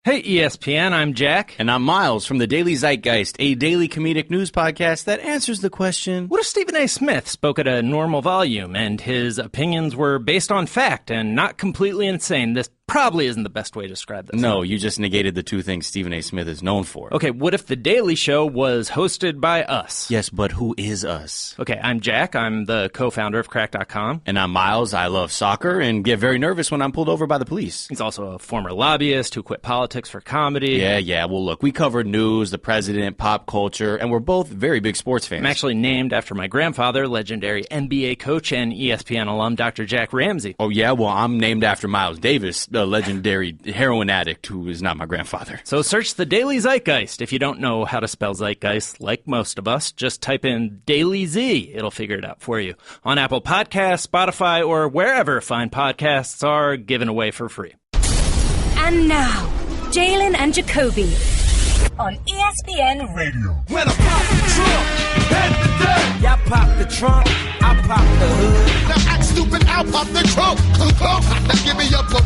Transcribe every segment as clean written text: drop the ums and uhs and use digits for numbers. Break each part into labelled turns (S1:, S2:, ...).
S1: Hey, ESPN, I'm Jack.
S2: And I'm Miles from the Daily Zeitgeist, a daily comedic news podcast that answers the question,
S1: what if Stephen A. Smith spoke at a normal volume and his opinions were based on fact and not completely insane? This probably isn't the best way to describe this.
S2: No, you just negated the two things Stephen A. Smith is known for.
S1: Okay, what if The Daily Show was hosted by us?
S2: Yes, but who is us?
S1: Okay, I'm Jack. I'm the co-founder of Crack.com.
S2: And I'm Miles. I love soccer and get very nervous when I'm pulled over by the police.
S1: He's also a former lobbyist who quit politics for comedy.
S2: Yeah. Well, look, we covered news, the president, pop culture, and we're both very big sports fans.
S1: I'm actually named after my grandfather, legendary NBA coach and ESPN alum Dr. Jack Ramsey.
S2: Oh, yeah? Well, I'm named after Miles Davis, a legendary heroin addict who is not my grandfather.
S1: So search the Daily Zeitgeist. If you don't know how to spell zeitgeist, like most of us, just type in Daily Z. It'll figure it out for you. On Apple Podcasts, Spotify, or wherever fine podcasts are given away for free.
S3: And now, Jalen and Jacoby on ESPN Radio.
S4: When I pop the trunk, head the dirt. Y'all pop the trunk, I pop the hood.
S5: Now act stupid, I'll pop the trunk. Now give me your boom.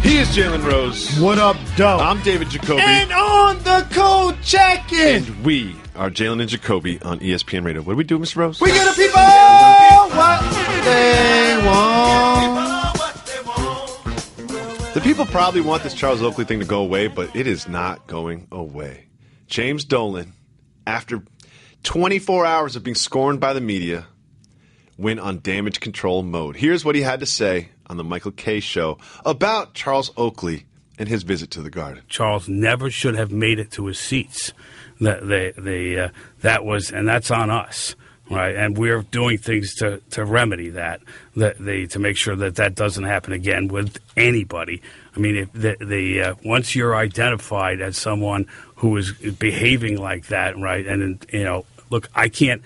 S6: He is Jalen Rose.
S7: What up, dope?
S6: I'm David Jacoby.
S7: And on the code check-in.
S6: And we are Jalen and Jacoby on ESPN Radio. What do we do, Mr. Rose?
S7: We get the people what they want.
S6: The people probably want this Charles Oakley thing to go away, but it is not going away. James Dolan, after 24 hours of being scorned by the media, went on damage control mode. Here's what he had to say on the Michael Kay show about Charles Oakley and his visit to the Garden.
S8: Charles never should have made it to his seats. That was, and that's on us, right? And we're doing things to remedy that to make sure that doesn't happen again with anybody. I mean, if once you're identified as someone who is behaving like that, right? And look, I can't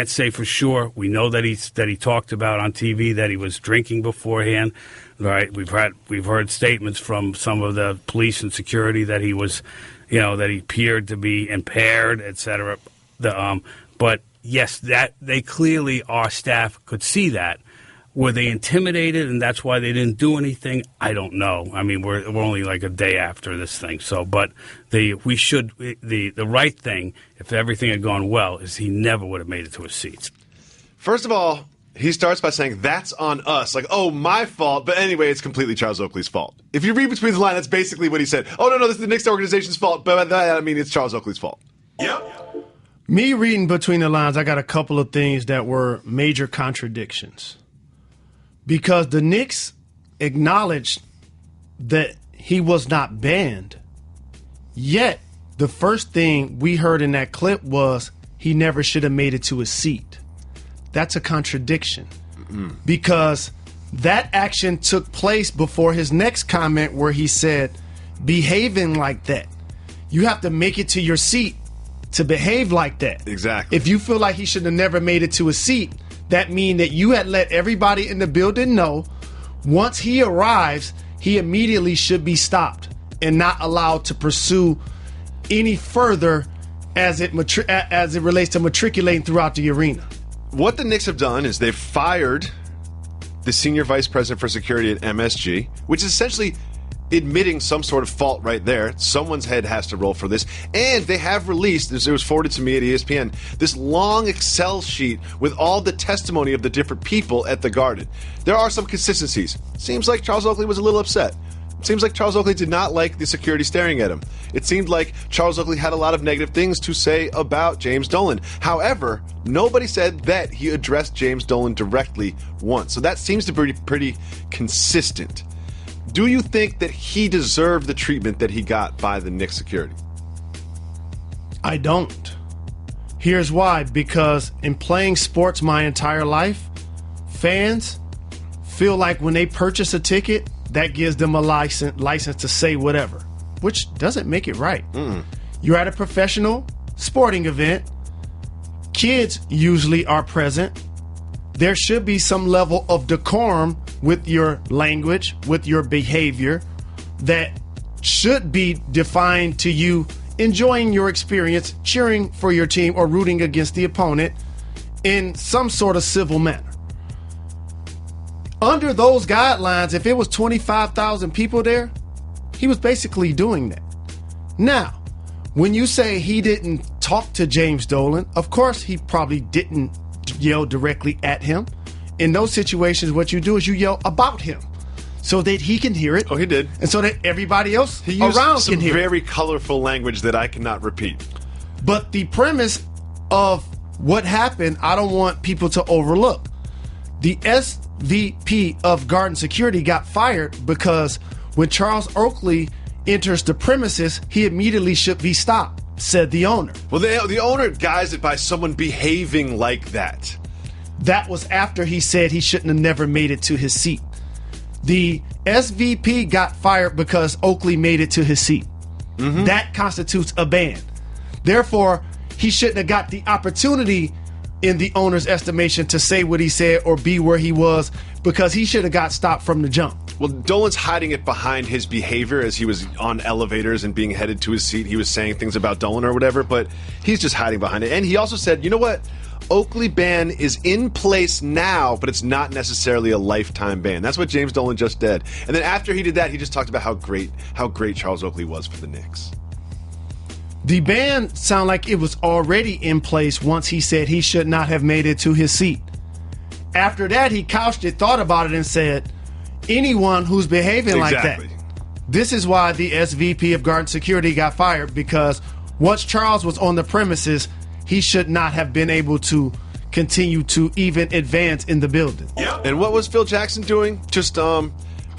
S8: say for sure. We know that he talked about on TV that he was drinking beforehand, right? We've heard statements from some of the police and security that he was, that he appeared to be impaired, etc. But yes, that they clearly, our staff could see that. Were they intimidated, and that's why they didn't do anything? I don't know. I mean, we're only like a day after this thing. So, but the right thing, if everything had gone well, is he never would have made it to his seats.
S6: First of all, he starts by saying, that's on us. Like, oh, my fault. But anyway, it's completely Charles Oakley's fault. If you read between the lines, that's basically what he said. Oh, no, this is the Knicks organization's fault. But by that, I mean, it's Charles Oakley's fault.
S5: Yep.
S7: Me reading between the lines, I got a couple of things that were major contradictions. Because the Knicks acknowledged that he was not banned. Yet, the first thing we heard in that clip was he never should have made it to his seat. That's a contradiction. Because that action took place before his next comment where he said, behaving like that. You have to make it to your seat to behave like that.
S6: Exactly.
S7: If you feel like he should have never made it to his seat, that means that you had let everybody in the building know once he arrives, he immediately should be stopped and not allowed to pursue any further as it relates to matriculating throughout the arena.
S6: What the Knicks have done is they've fired the senior vice president for security at MSG, which is essentially admitting some sort of fault right there. Someone's head has to roll for this. And they have released, as it was forwarded to me at ESPN, this long Excel sheet with all the testimony of the different people at the Garden. There are some consistencies. Seems like Charles Oakley was a little upset. It seems like Charles Oakley did not like the security staring at him. It seemed like Charles Oakley had a lot of negative things to say about James Dolan. However, nobody said that he addressed James Dolan directly once. So that seems to be pretty consistent. Do you think that he deserved the treatment that he got by the Knicks security?
S7: I don't. Here's why. Because in playing sports my entire life, fans feel like when they purchase a ticket, that gives them a license to say whatever, which doesn't make it right. You're at a professional sporting event. Kids usually are present. There should be some level of decorum with your language, with your behavior that should be defined to you enjoying your experience, cheering for your team or rooting against the opponent in some sort of civil manner. Under those guidelines, if it was 25,000 people there, He was basically doing that. Now, when you say he didn't talk to James Dolan, of course he probably didn't yell directly at him. In those situations, what you do is you yell about him so that he can hear it.
S6: Oh, he did.
S7: And so that everybody else
S6: He used
S7: around
S6: some
S7: can hear
S6: very
S7: it.
S6: colorful language that I cannot repeat.
S7: But the premise of what happened, I don't want people to overlook. The SVP of Garden Security got fired because when Charles Oakley enters the premises, he immediately should be stopped, said the owner.
S6: Well, the owner guised it by someone behaving like that.
S7: That was after he said he shouldn't have never made it to his seat. The SVP got fired because Oakley made it to his seat. That constitutes a ban. Therefore, he shouldn't have got the opportunity in the owner's estimation to say what he said or be where he was, because he should have got stopped from the jump.
S6: Well, Dolan's hiding it behind his behavior as he was on elevators and being headed to his seat. He was saying things about Dolan or whatever, but he's just hiding behind it. And he also said, you know what? Oakley ban is in place now, but it's not necessarily a lifetime ban. That's what James Dolan just did. And then after he did that, he just talked about how great Charles Oakley was for the Knicks.
S7: The ban sounded like it was already in place once he said he should not have made it to his seat. After that, he couched it, thought about it, and said, anyone who's behaving like that. This is why the SVP of Garden Security got fired, because once Charles was on the premises, he should not have been able to continue to even advance in the building.
S6: And what was Phil Jackson doing? Just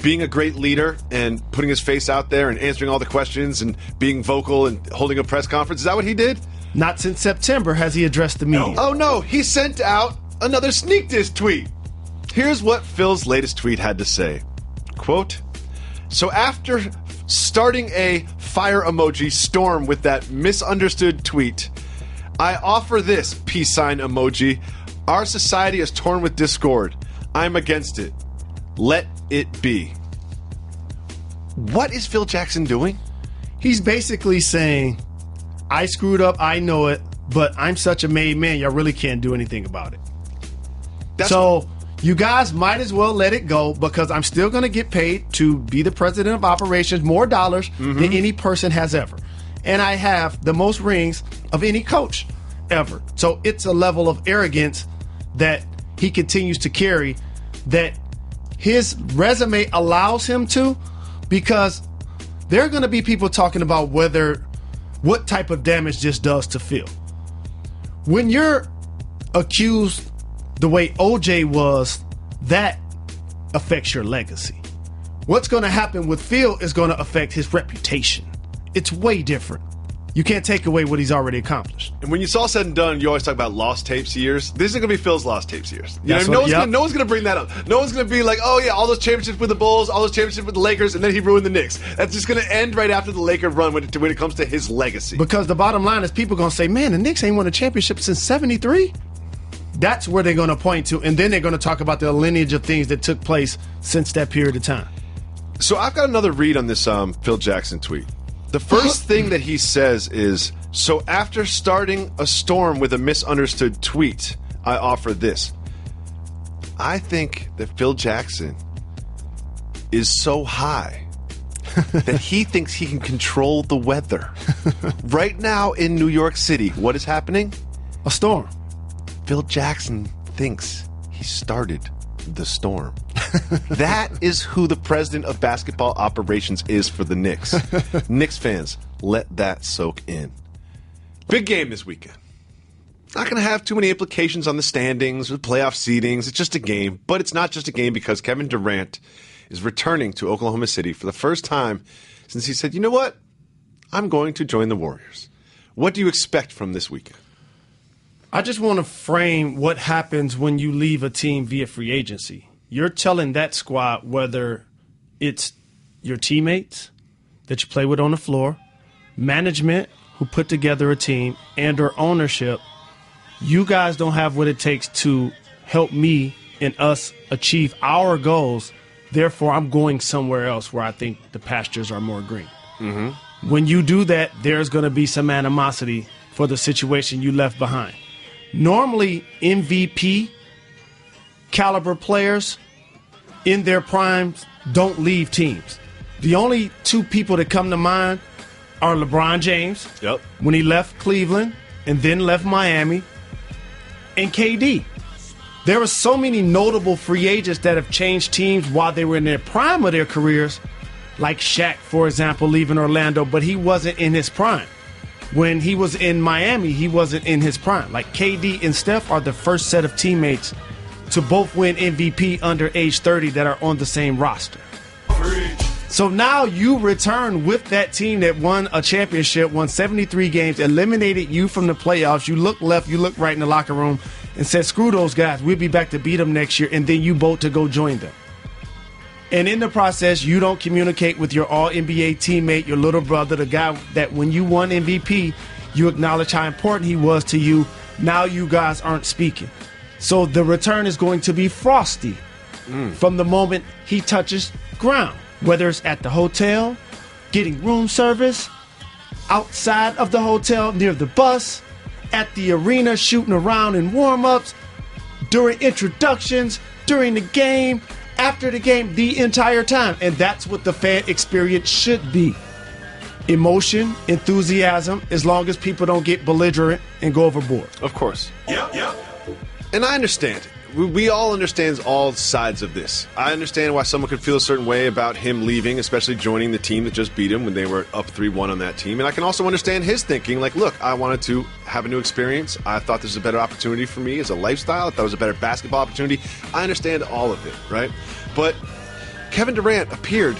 S6: being a great leader and putting his face out there and answering all the questions and being vocal and holding a press conference. Is that what he did?
S7: Not since September has he addressed the media.
S6: Oh, no. He sent out another sneak diss tweet. Here's what Phil's latest tweet had to say. Quote, so after starting a fire emoji storm with that misunderstood tweet, I offer this peace sign emoji. Our society is torn with discord. I'm against it. Let it be. What is Phil Jackson doing?
S7: He's basically saying, I screwed up, I know it, but I'm such a made man, y'all really can't do anything about it. So you guys might as well let it go, because I'm still going to get paid to be the president of operations, more dollars than any person has ever. And I have the most rings of any coach ever. So it's a level of arrogance that he continues to carry that his resume allows him to, because there are going to be people talking about what type of damage this does to Phil. When you're accused the way OJ was, that affects your legacy. What's going to happen with Phil is going to affect his reputation. It's way different. You can't take away what he's already accomplished.
S6: And when you saw said and done, you always talk about lost tapes years. This is going to be Phil's lost tapes years. You know, no one's going to bring that up. No one's going to be like, oh yeah, all those championships with the Bulls, all those championships with the Lakers, and then he ruined the Knicks. That's just going to end right after the Laker run when it comes to his legacy.
S7: Because the bottom line is people going to say, man, the Knicks ain't won a championship since 73. That's where they're going to point to, and then they're going to talk about the lineage of things that took place since that period of time.
S6: So I've got another read on this Phil Jackson tweet. The first thing that he says is, so after starting a storm with a misunderstood tweet, I offer this. I think that Phil Jackson is so high that he thinks he can control the weather. Right now in New York City, what is happening?
S7: A storm.
S6: Phil Jackson thinks he started the storm. That is who the president of basketball operations is for the Knicks. Knicks fans, let that soak in. Big game this weekend. Not going to have too many implications on the standings or the playoff seedings. It's just a game, but it's not just a game because Kevin Durant is returning to Oklahoma City for the first time since he said, you know what? I'm going to join the Warriors. What do you expect from this weekend?
S7: I just want to frame what happens when you leave a team via free agency. You're telling that squad, whether it's your teammates that you play with on the floor, management who put together a team, and or ownership, you guys don't have what it takes to help me and us achieve our goals. Therefore, I'm going somewhere else where I think the pastures are more green. Mm-hmm. When you do that, there's going to be some animosity for the situation you left behind. Normally, MVP caliber players in their primes don't leave teams. The only two people that come to mind are LeBron James, when he left Cleveland and then left Miami, and KD. There are so many notable free agents that have changed teams while they were in their prime of their careers, like Shaq, for example, leaving Orlando, but he wasn't in his prime. When he was in Miami, he wasn't in his prime. Like KD and Steph are the first set of teammates to both win MVP under age 30 that are on the same roster. So now you return with that team that won a championship, won 73 games, eliminated you from the playoffs. You look left, you look right in the locker room and said, screw those guys. We'll be back to beat them next year. And then you vote to go join them. And in the process, you don't communicate with your all-NBA teammate, your little brother, the guy that when you won MVP, you acknowledge how important he was to you. Now you guys aren't speaking. So the return is going to be frosty from the moment he touches ground. Whether it's at the hotel, getting room service, outside of the hotel, near the bus, at the arena, shooting around in warm-ups, during introductions, during the game, after the game, the entire time. And that's what the fan experience should be. Emotion, enthusiasm, as long as people don't get belligerent and go overboard.
S6: Of course. Yep. And I understand. We all understand all sides of this. I understand why someone could feel a certain way about him leaving, especially joining the team that just beat him when they were up 3-1 on that team. And I can also understand his thinking, like, look, I wanted to have a new experience. I thought this was a better opportunity for me as a lifestyle. I thought it was a better basketball opportunity. I understand all of it, right? But Kevin Durant appeared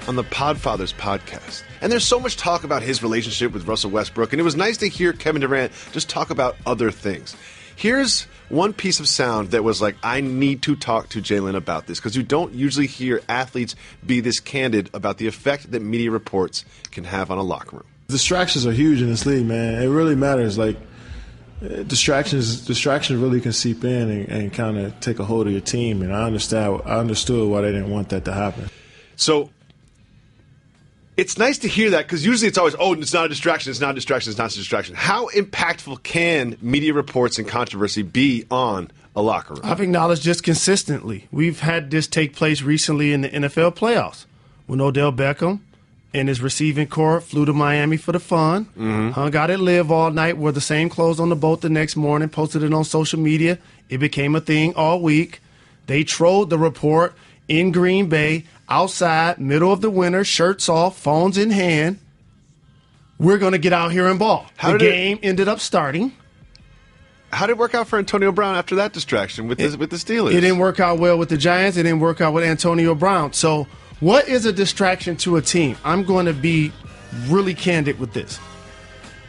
S6: on the Podfathers podcast. And there's so much talk about his relationship with Russell Westbrook. And it was nice to hear Kevin Durant just talk about other things. Here's one piece of sound that was like, I need to talk to Jalen about this, because you don't usually hear athletes be this candid about the effect that media reports can have on a locker room.
S9: Distractions are huge in this league, man. It really matters. Like, distractions really can seep in and kind of take a hold of your team. And I understood why they didn't want that to happen.
S6: So it's nice to hear that, because usually it's always, it's not a distraction, it's not a distraction, it's not a distraction. How impactful can media reports and controversy be on a locker room?
S7: I've acknowledged this consistently. We've had this take place recently in the NFL playoffs when Odell Beckham and his receiving corps flew to Miami for the fun, hung out at Live all night, wore the same clothes on the boat the next morning, posted it on social media. It became a thing all week. They trolled the report in Green Bay, outside, middle of the winter, shirts off, phones in hand. We're going to get out here and ball. The game ended up starting.
S6: How did it work out for Antonio Brown after that distraction with the Steelers?
S7: It didn't work out well with the Giants. It didn't work out with Antonio Brown. So what is a distraction to a team? I'm going to be really candid with this.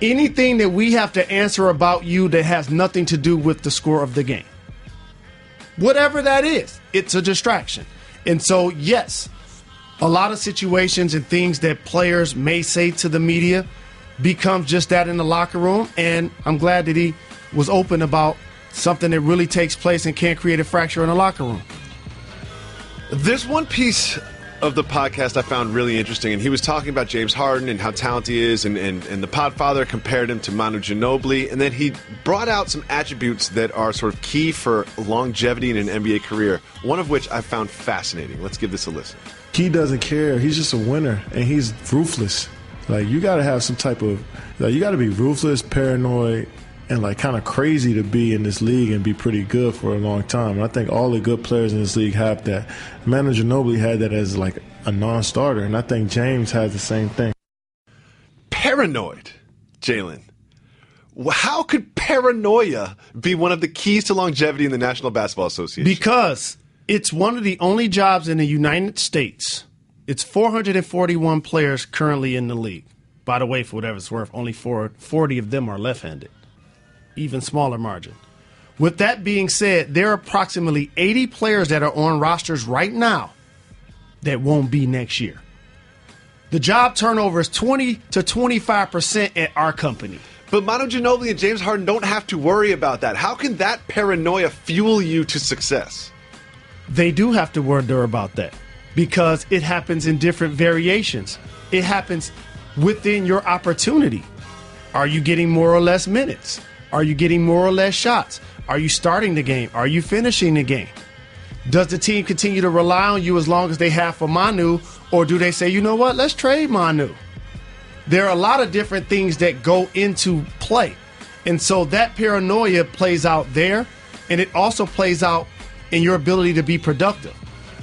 S7: Anything that we have to answer about you that has nothing to do with the score of the game. Whatever that is, it's a distraction. And so, yes, a lot of situations and things that players may say to the media becomes just that in the locker room. And I'm glad that he was open about something that really takes place and can't create a fracture in the locker room.
S6: There's one piece of the podcast I found really interesting, and he was talking about James Harden and how talented he is, and the Podfather compared him to Manu Ginobili, and then he brought out some attributes that are sort of key for longevity in an NBA career, one of which I found fascinating. Let's give this a listen.
S9: He doesn't care. He's just a winner, and he's ruthless. Like, you got to have some type of, you got to be ruthless, paranoid, and like kind of crazy to be in this league and be pretty good for a long time. And I think all the good players in this league have that. Manu Ginobili had that as like a non-starter, and I think James has the same thing.
S6: Paranoid, Jalen. How could paranoia be one of the keys to longevity in the National Basketball Association?
S7: Because it's one of the only jobs in the United States. It's 441 players currently in the league. By the way, for whatever it's worth, only 40 of them are left-handed. Even smaller margin. With that being said, there are approximately 80 players that are on rosters right now that won't be next year. The job turnover is 20 to 25% at our company.
S6: But Manu Ginobili and James Harden don't have to worry about that. How can that paranoia fuel you to success?
S7: They do have to worry about that because it happens in different variations. It happens within your opportunity. Are you getting more or less minutes? Are you getting more or less shots? Are you starting the game? Are you finishing the game? Does the team continue to rely on you as long as they have for Manu, Or do they say, you know what, let's trade Manu? There are a lot of different things that go into play. And so that paranoia plays out there, and it also plays out in your ability to be productive.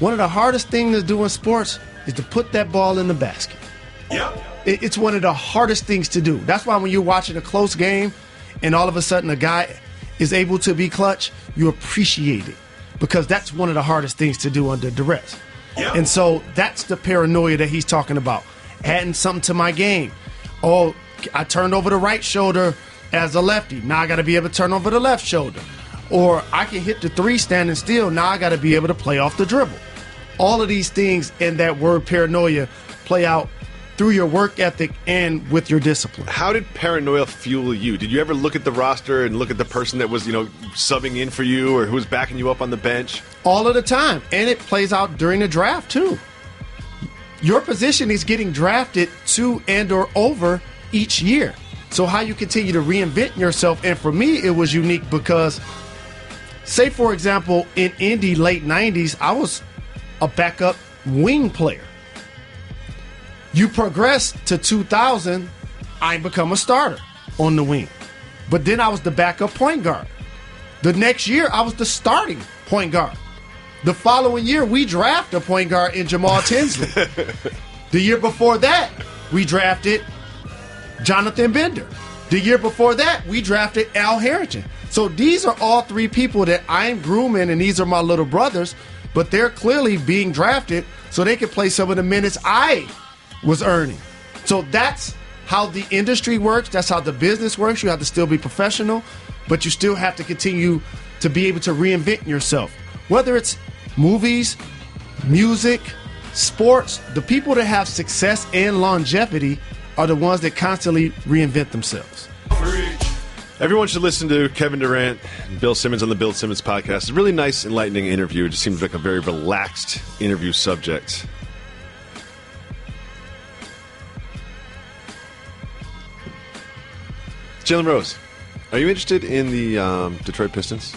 S7: One of the hardest things to do in sports is to put that ball in the basket.
S5: Yep.
S7: It's one of the hardest things to do. That's why when you're watching a close game and all of a sudden a guy is able to be clutch, you appreciate it, because that's one of the hardest things to do under duress.
S5: Yep.
S7: And so that's the paranoia that he's talking about. Adding something to my game. Oh, I turned over the right shoulder as a lefty. Now I got to be able to turn over the left shoulder. Or I can hit the three standing still. Now I got to be able to play off the dribble. All of these things in that word paranoia play out through your work ethic and with your discipline.
S6: How did paranoia fuel you? Did you ever look at the roster and look at the person that was, subbing in for you or who was backing you up on the bench?
S7: All of the time. And it plays out during the draft, too. Your position is getting drafted to and or over each year. So how you continue to reinvent yourself. And for me, it was unique because, say, for example, in Indy late 90s, I was a backup wing player. You progress to 2000, I become a starter on the wing. But then I was the backup point guard. The next year, I was the starting point guard. The following year, we draft a point guard in Jamal Tinsley. The year before that, we drafted Jonathan Bender. The year before that, we drafted Al Harrington. So these are all three people that I'm grooming, and these are my little brothers, but they're clearly being drafted so they can play some of the minutes I was earning. So that's how the industry works. That's how the business works. You have to still be professional, but you still have to continue to be able to reinvent yourself. Whether it's movies, music, sports, the people that have success and longevity are the ones that constantly reinvent themselves.
S6: Everyone should listen to Kevin Durant and Bill Simmons on the Bill Simmons podcast. It's a really nice, enlightening interview. It just seems like a very relaxed interview subject. Jalen Rose, are you interested in the Detroit Pistons?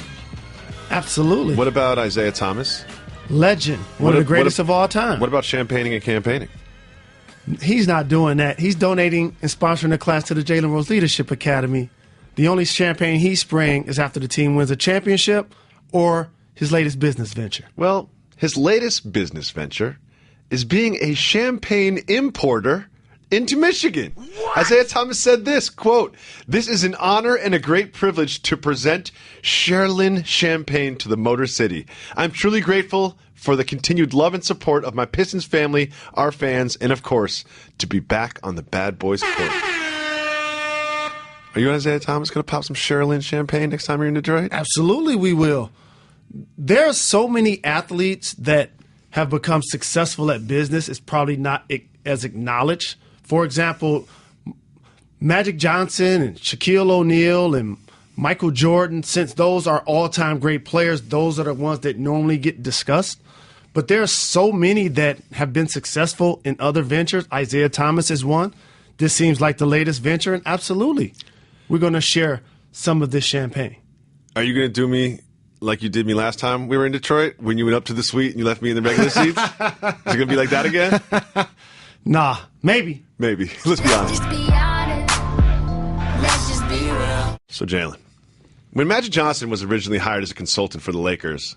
S7: Absolutely.
S6: What about Isaiah Thomas?
S7: Legend. One of the greatest of all time.
S6: What about champagning and campaigning?
S7: He's not doing that. He's donating and sponsoring a class to the Jalen Rose Leadership Academy. The only champagne he's spraying is after the team wins a championship or his latest business venture.
S6: Well, his latest business venture is being a champagne importer into Michigan. What? Isaiah Thomas said this, quote, "This is an honor and a great privilege to present Sherilyn Champagne to the Motor City. I'm truly grateful for the continued love and support of my Pistons family, our fans, and of course, to be back on the Bad Boys court." Are you and Isaiah Thomas going to pop some Sherilyn Champagne next time you're in Detroit?
S7: Absolutely, we will. There are so many athletes that have become successful at business. It's probably not as acknowledged. For example, Magic Johnson and Shaquille O'Neal and Michael Jordan, since those are all-time great players, those are the ones that normally get discussed. But there are so many that have been successful in other ventures. Isaiah Thomas is one. This seems like the latest venture, and absolutely, we're going to share some of this champagne.
S6: Are you going to do me like you did me last time we were in Detroit when you went up to the suite and you left me in the regular seats? Is it going to be like that again?
S7: Nah, maybe.
S6: Maybe. Let's be honest.
S10: Just be honest. Let's just be real.
S6: So, Jalen, when Magic Johnson was originally hired as a consultant for the Lakers,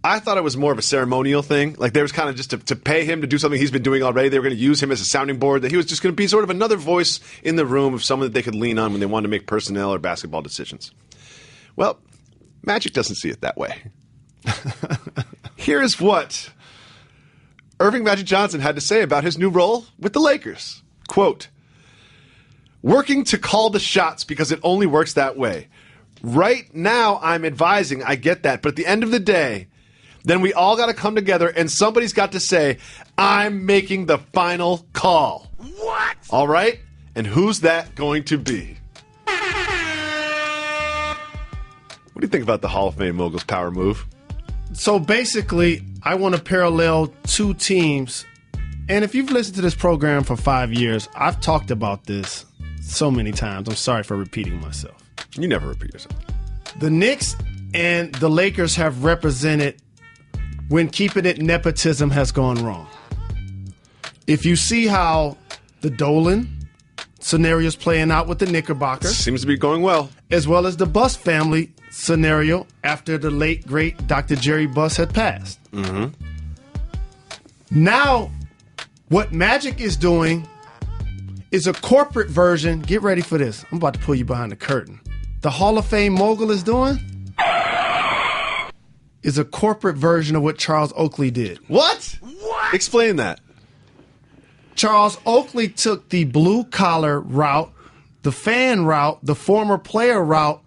S6: I thought it was more of a ceremonial thing. Like, there was kind of just to pay him to do something he's been doing already. They were going to use him as a sounding board, that he was just going to be sort of another voice in the room of someone that they could lean on when they wanted to make personnel or basketball decisions. Well, Magic doesn't see it that way. Here's what Irving Magic Johnson had to say about his new role with the Lakers. Quote, "Working to call the shots because it only works that way. Right now I'm advising, I get that, but at the end of the day, then we all got to come together and somebody's got to say, I'm making the final call."
S5: What?
S6: All right? And who's that going to be? What do you think about the Hall of Fame mogul's power move?
S7: So basically, I want to parallel two teams. And if you've listened to this program for 5 years, I've talked about this so many times. I'm sorry for repeating myself.
S6: You never repeat yourself.
S7: The Knicks and the Lakers have represented when keeping it nepotism has gone wrong. if you see how the Dolan scenario is playing out with the Knickerbockers,
S6: Seems to be going well.
S7: as well as the Buss family scenario after the late, great Dr. Jerry Buss had passed.
S6: Mm-hmm.
S7: Now, what Magic is doing is a corporate version. Get ready for this. I'm about to pull you behind the curtain. The Hall of Fame mogul is doing is a corporate version of what Charles Oakley did.
S6: What? Explain that.
S7: Charles Oakley took the blue-collar route, the fan route, the former player route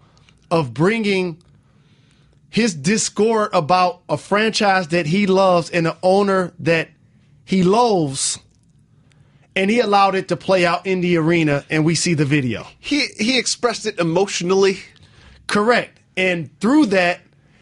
S7: of bringing his discord about a franchise that he loves and an owner that he loathes, and he allowed it to play out in the arena, and we see the video.
S6: He expressed it emotionally.
S7: Correct. And through that,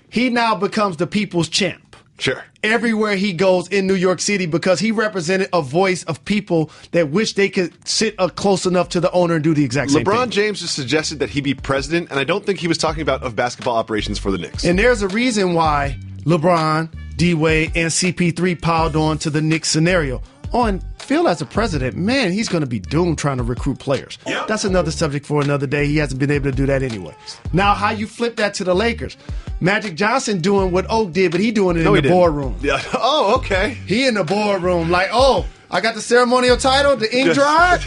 S7: he now becomes the people's champ.
S6: Sure.
S7: Everywhere he goes in New York City, because he represented a voice of people that wish they could sit close enough to the owner and do the exact same thing.
S6: LeBron James has suggested that he be president, and I don't think he was talking about of basketball operations for the Knicks.
S7: And there's a reason why LeBron, D-Wade, and CP3 piled on to the Knicks scenario. On Phil as a president, man, he's going to be doomed trying to recruit players. Yep. That's another subject for another day. He hasn't been able to do that anyway. Now, how you flip that to the Lakers? Magic Johnson doing what Oak did, but he doing it in the boardroom.
S6: Yeah. Oh, okay.
S7: He in the boardroom like, oh, I got the ceremonial title, the ink dried.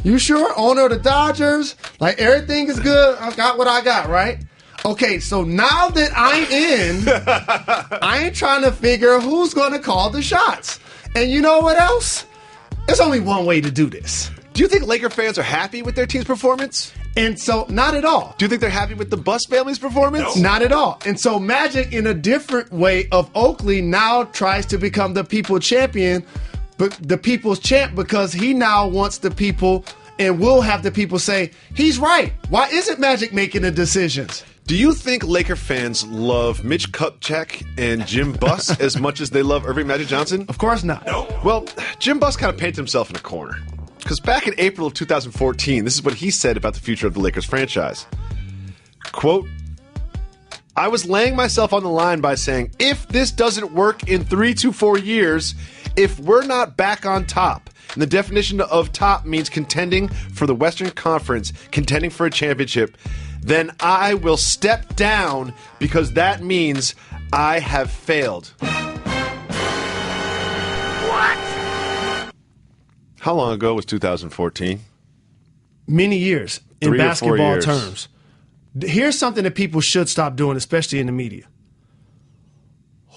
S7: You sure? Owner of the Dodgers. Like, everything is good. I got what I got, right? Okay, so now that I'm in, I ain't trying to figure who's going to call the shots. And you know what else? There's only one way to do this.
S6: Do you think Laker fans are happy with their team's performance?
S7: And so, not at all.
S6: Do you think they're happy with the Buss family's performance?
S7: No. Not at all. And so, Magic, in a different way of Oakley, now tries to become the people champion, but the people's champ, because he now wants the people and will have the people say, he's right. Why isn't Magic making the decisions?
S6: Do you think Laker fans love Mitch Kupchak and Jim Buss as much as they love Irving Magic Johnson?
S7: Of course not.
S6: No. Well, Jim Buss kind of painted himself in a corner. Because back in April of 2014, this is what he said about the future of the Lakers franchise. Quote, I was laying myself on the line by saying, if this doesn't work in 3 to 4 years, if we're not back on top, and the definition of top means contending for the Western Conference, contending for a championship, then I will step down because that means I have failed. What? How long ago was 2014?
S7: Many years in
S6: 3 or 4
S7: basketball
S6: years.
S7: terms. Here's something that people should stop doing, especially in the media.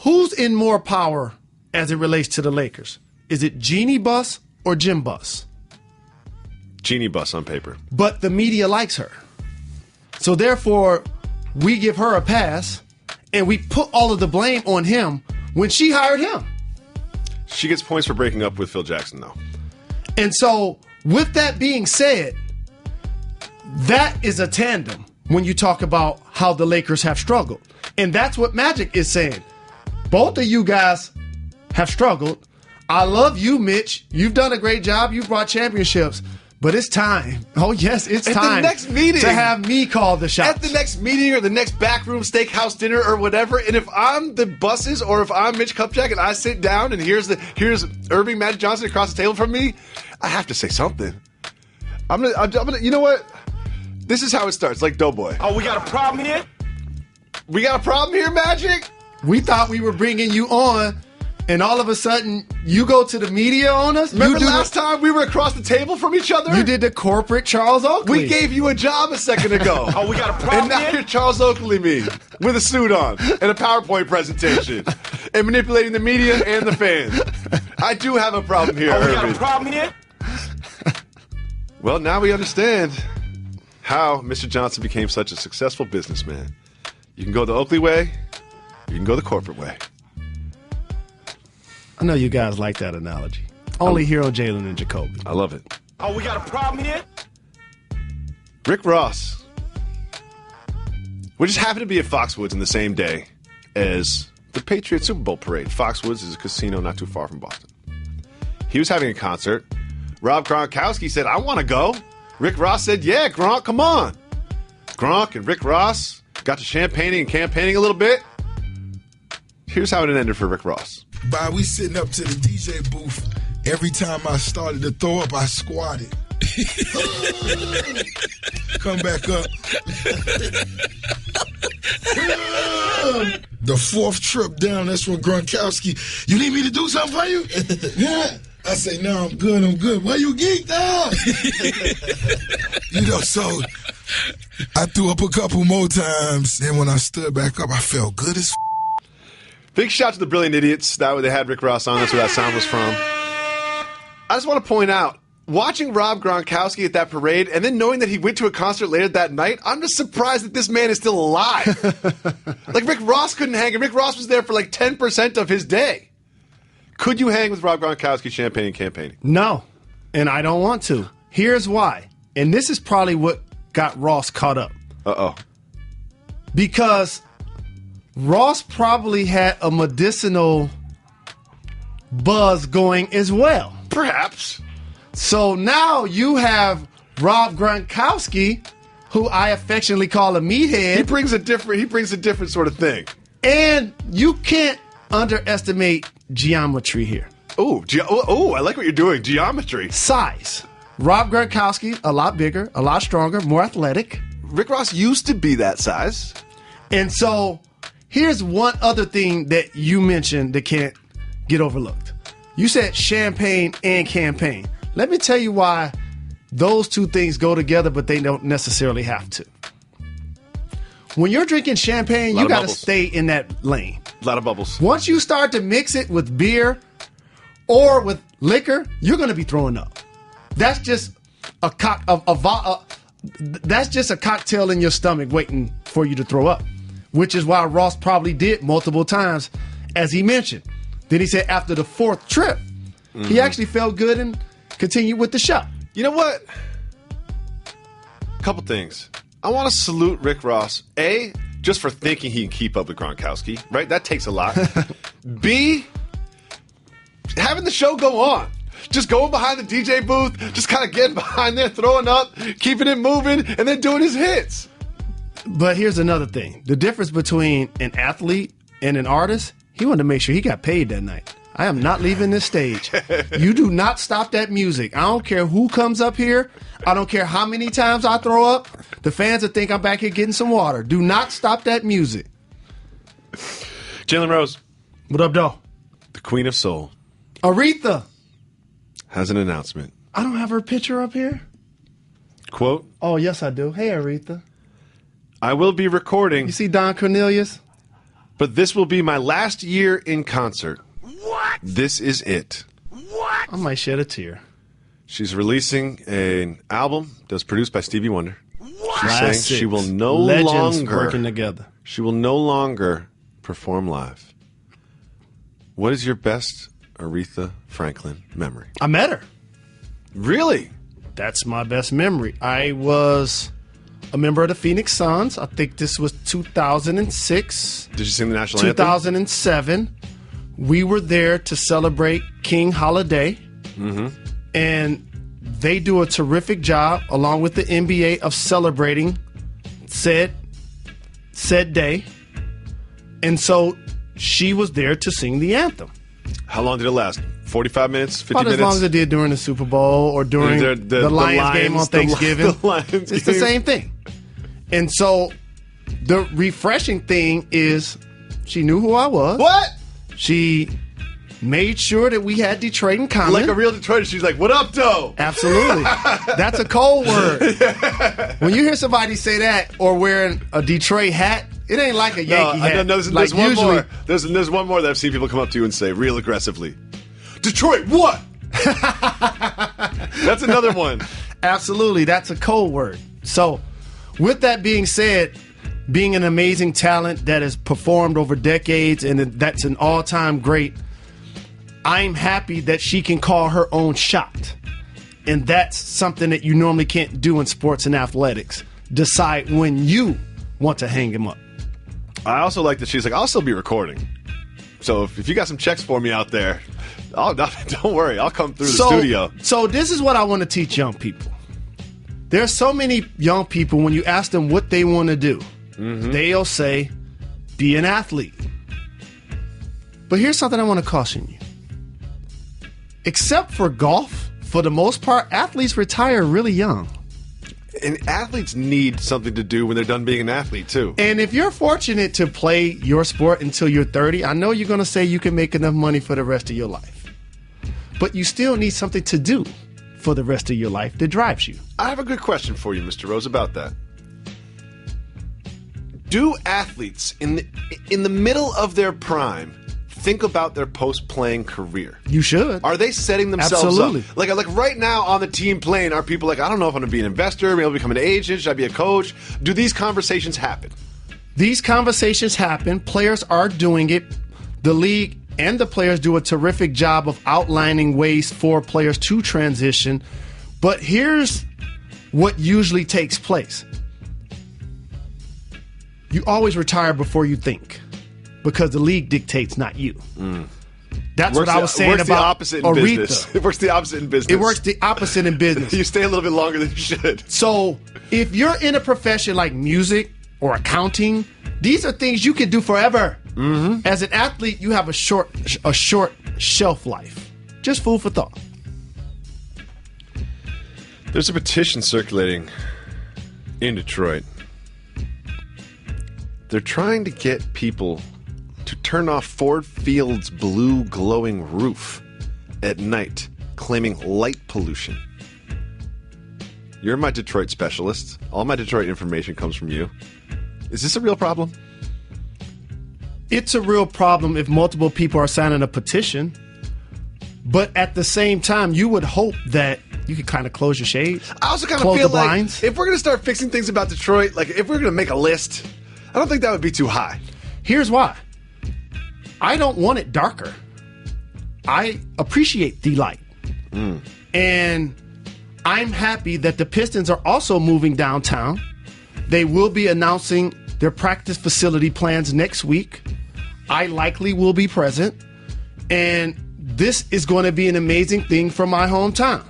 S7: Who's in more power as it relates to the Lakers? Is it Jeannie Buss or Jim Buss?
S6: Jeannie Buss on paper.
S7: But the media likes her. So therefore, we give her a pass, and we put all of the blame on him when she hired him.
S6: She gets points for breaking up with Phil Jackson, though.
S7: And so, with that being said, that is a tandem when you talk about how the Lakers have struggled. And that's what Magic is saying. Both of you guys have struggled. I love you, Mitch. You've done a great job. You've brought championships. But it's time. Oh, yes, it's time.
S6: At the next meeting.
S7: To have me call the shots.
S6: At the next meeting or the next backroom steakhouse dinner or whatever. And if I'm the Busses or if I'm Mitch Kupchak and I sit down and here's Irving Magic Johnson across the table from me, I have to say something. I'm gonna. You know what? This is how it starts, like Doughboy.
S4: Oh, we got a problem here?
S6: We got a problem here, Magic?
S7: We thought we were bringing you on, and all of a sudden, you go to the media on us?
S6: Remember last time we were across the table from each other?
S7: You did the corporate Charles Oakley.
S6: We gave you a job a second ago.
S4: Oh, we got a problem
S6: And now
S4: here?
S6: you're Charles Oakley me with a suit on and a PowerPoint presentation and manipulating the media and the fans. I do have a problem here,
S4: Oh, we got
S6: Irving.
S4: a problem here?
S6: Well, now we understand how Mr. Johnson became such a successful businessman. You can go the Oakley way, you can go the corporate way.
S7: I know you guys like that analogy. Only here on Jalen and Jacoby.
S6: I love it.
S4: Oh, we got a problem here?
S6: Rick Ross, we just happened to be at Foxwoods in the same day as the Patriots Super Bowl parade. Foxwoods is a casino not too far from Boston. He was having a concert. Rob Gronkowski said, I want to go. Rick Ross said, yeah, Gronk, come on. Gronk and Rick Ross got to champagning and campaigning a little bit. Here's how it ended for Rick Ross.
S5: We sitting up to the DJ booth
S11: Every time I started to throw up, I squatted. Come back up. The fourth trip down, that's when Gronkowski, you need me to do something for you? Yeah. I say, no, I'm good. Why you geeked out? So I threw up a couple more times. Then when I stood back up, I felt good as
S6: Big shout to the Brilliant Idiots. That way they had Rick Ross on. That's where that sound was from. I just want to point out, watching Rob Gronkowski at that parade and then knowing that he went to a concert later that night, I'm just surprised that this man is still alive. Like, Rick Ross couldn't hang, and Rick Ross was there for like 10% of his day. Could you hang with Rob Gronkowski champagne and campaigning?
S7: No, and I don't want to. Here's why. And this is probably what got Ross caught up.
S6: Uh-oh.
S7: Because Ross probably had a medicinal buzz going as well.
S6: Perhaps.
S7: So now you have Rob Gronkowski, who I affectionately call a meathead.
S6: He brings a different sort of thing.
S7: And you can't underestimate geometry here.
S6: Oh, I like what you're doing. Geometry.
S7: Size. Rob Gronkowski, a lot bigger, a lot stronger, more athletic.
S6: Rick Ross used to be that size.
S7: And so here's one other thing that you mentioned that can't get overlooked. You said champagne and campaign. Let me tell you why those two things go together, but they don't necessarily have to. When you're drinking champagne, you got to stay in that lane.
S6: A lot of bubbles.
S7: Once you start to mix it with beer or with liquor, you're going to be throwing up. That's just that's just a cocktail in your stomach waiting for you to throw up, which is why Ross probably did multiple times, as he mentioned. Then he said after the fourth trip, he actually felt good and continued with the show.
S6: You know what? Couple things. I want to salute Rick Ross. A, just for thinking he can keep up with Gronkowski, right? That takes a lot. B, having the show go on. Just going behind the DJ booth, just kind of getting behind there, throwing up, keeping it moving, and then doing his hits.
S7: But here's another thing. The difference between an athlete and an artist, he wanted to make sure he got paid that night. I am not leaving this stage. You do not stop that music. I don't care who comes up here. I don't care how many times I throw up. The fans will think I'm back here getting some water. Do not stop that music.
S6: Jalen Rose.
S7: What up, though?
S6: The Queen of Soul.
S7: Aretha.
S6: Has an announcement.
S7: I don't have her picture up here.
S6: Quote.
S7: Oh, yes, I do. Hey, Aretha.
S6: I will be recording.
S7: You see Don Cornelius?
S6: But this will be my last year in concert.
S11: What?
S6: This is it.
S11: What?
S7: I might shed a tear.
S6: She's releasing an album that's produced by Stevie Wonder.
S11: What?
S6: She's saying she will no
S7: Legends
S6: longer
S7: working together.
S6: She will no longer perform live. What is your best Aretha Franklin memory?
S7: I met her.
S6: Really?
S7: That's my best memory. I was a member of the Phoenix Suns. I think this was 2006.
S6: Did you sing the national anthem?
S7: 2007. We were there to celebrate King Holiday. And they do a terrific job, along with the NBA, of celebrating said day. And so she was there to sing the anthem.
S6: How long did it last? 45 minutes? 50
S7: About
S6: minutes?
S7: as long as it did during the Super Bowl or during the Lions game on Thanksgiving. It's the same thing. And so the refreshing thing is she knew who I was.
S6: What?
S7: She made sure that we had Detroit in common.
S6: Like a real Detroiter, she's like, what up, though?
S7: Absolutely. That's a cold word. When you hear somebody say that or wearing a Detroit hat, it ain't like a Yankee hat.
S6: There's
S7: like
S6: one
S7: usually,
S6: more. There's one more that I've seen people come up to you and say real aggressively, Detroit, what? That's another one.
S7: Absolutely. That's a code word. So with that being said, being an amazing talent that has performed over decades and that's an all-time great, I'm happy that she can call her own shot. And that's something that you normally can't do in sports and athletics. Decide when you want to hang him up.
S6: I also like that she's like, I'll still be recording. So if you got some checks for me out there, don't worry, I'll come through the studio.
S7: So this is what I want to teach young people. There's so many young people, when you ask them what they want to do, they'll say, be an athlete. But here's something I want to caution you. except for golf, for the most part, athletes retire really young.
S6: And athletes need something to do when they're done being an athlete, too.
S7: And if you're fortunate to play your sport until you're 30, I know you're going to say you can make enough money for the rest of your life. But you still need something to do for the rest of your life that drives you.
S6: I have a good question for you, Mr. Rose, about that. Do athletes in the middle of their prime think about their post-playing career?
S7: You should.
S6: Are they setting themselves
S7: Absolutely.
S6: up? Like right now on the team playing, are people like, I don't know if I'm going to be an investor, maybe I'll become an agent, should I be a coach? Do these conversations happen?
S7: These conversations happen. Players are doing it. The league and the players do a terrific job of outlining ways for players to transition. But here's what usually takes place. You always retire before you think, because the league dictates, not you. That's what I was saying about
S6: opposite in business. It works the opposite in business.
S7: It works the opposite in business.
S6: You stay a little bit longer than you should.
S7: So if you're in a profession like music or accounting, these are things you can do forever. Mm-hmm. As an athlete, you have a short shelf life. Just food for thought.
S6: There's a petition circulating in Detroit. They're trying to get people to turn off Ford Field's blue glowing roof at night, claiming light pollution. You're my Detroit specialist. All my Detroit information comes from you. Is this a real problem?
S7: It's a real problem if multiple people are signing a petition. But at the same time, you would hope that you could kind of close your shades.
S6: I also kind of feel like if we're going to start fixing things about Detroit, like if we're going to make a list, I don't think that would be too high.
S7: Here's why. I don't want it darker. I appreciate the light. And I'm happy that the Pistons are also moving downtown. They will be announcing their practice facility plans next week. I likely will be present. And this is going to be an amazing thing for my hometown.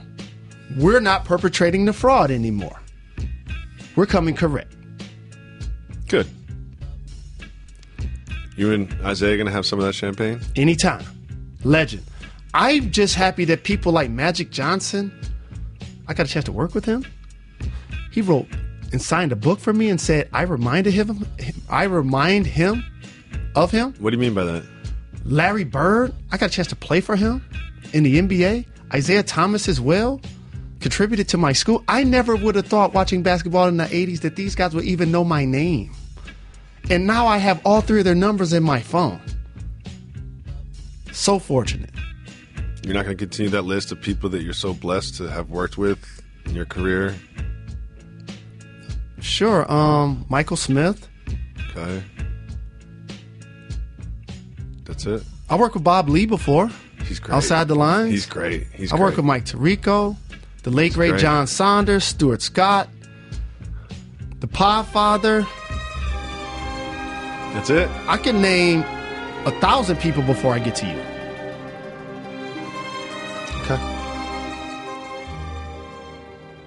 S7: We're not perpetrating the fraud anymore. We're coming correct.
S6: Good. You and Isaiah going to have some of that champagne?
S7: Anytime. Legend. I'm just happy that people like Magic Johnson, I got a chance to work with him. He wrote and signed a book for me and said, I remind him of him.
S6: What do you mean by that?
S7: Larry Bird, I got a chance to play for him in the NBA. Isaiah Thomas as well contributed to my school. I never would have thought watching basketball in the 80s that these guys would even know my name. And now I have all three of their numbers in my phone. So fortunate.
S6: You're not going to continue that list of people that you're so blessed to have worked with in your career?
S7: Sure. Michael Smith.
S6: Okay. That's it?
S7: I worked with Bob Lee before.
S6: He's great.
S7: Outside the Lines.
S6: He's great.
S7: I worked with Mike Tirico, the late great John Saunders, Stuart Scott, the Podfather.
S6: That's it?
S7: I can name 1,000 people before I get to you.
S6: Okay.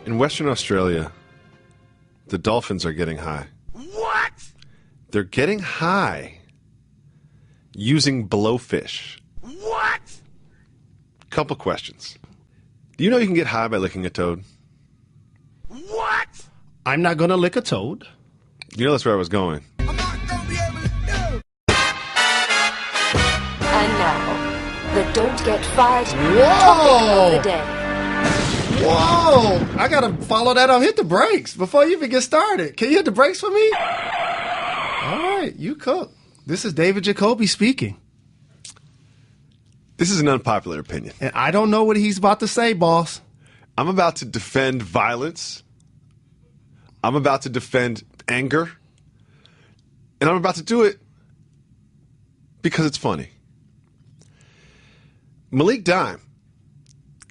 S6: In Western Australia, the dolphins are getting high.
S5: What?
S6: They're getting high using blowfish.
S5: What?
S6: Couple questions. Do you know you can get high by licking a toad?
S5: What?
S7: I'm not going to lick a toad.
S6: You know that's where I was going.
S3: And now, the Don't Get Fired topic of the day.
S7: Whoa! I got to follow that up. Hit the brakes before you even get started. Can you hit the brakes for me? All right, you cook. This is David Jacoby speaking.
S6: This is an unpopular opinion.
S7: And I don't know what he's about to say, boss.
S6: I'm about to defend violence. I'm about to defend anger. And I'm about to do it because it's funny. Malik Dime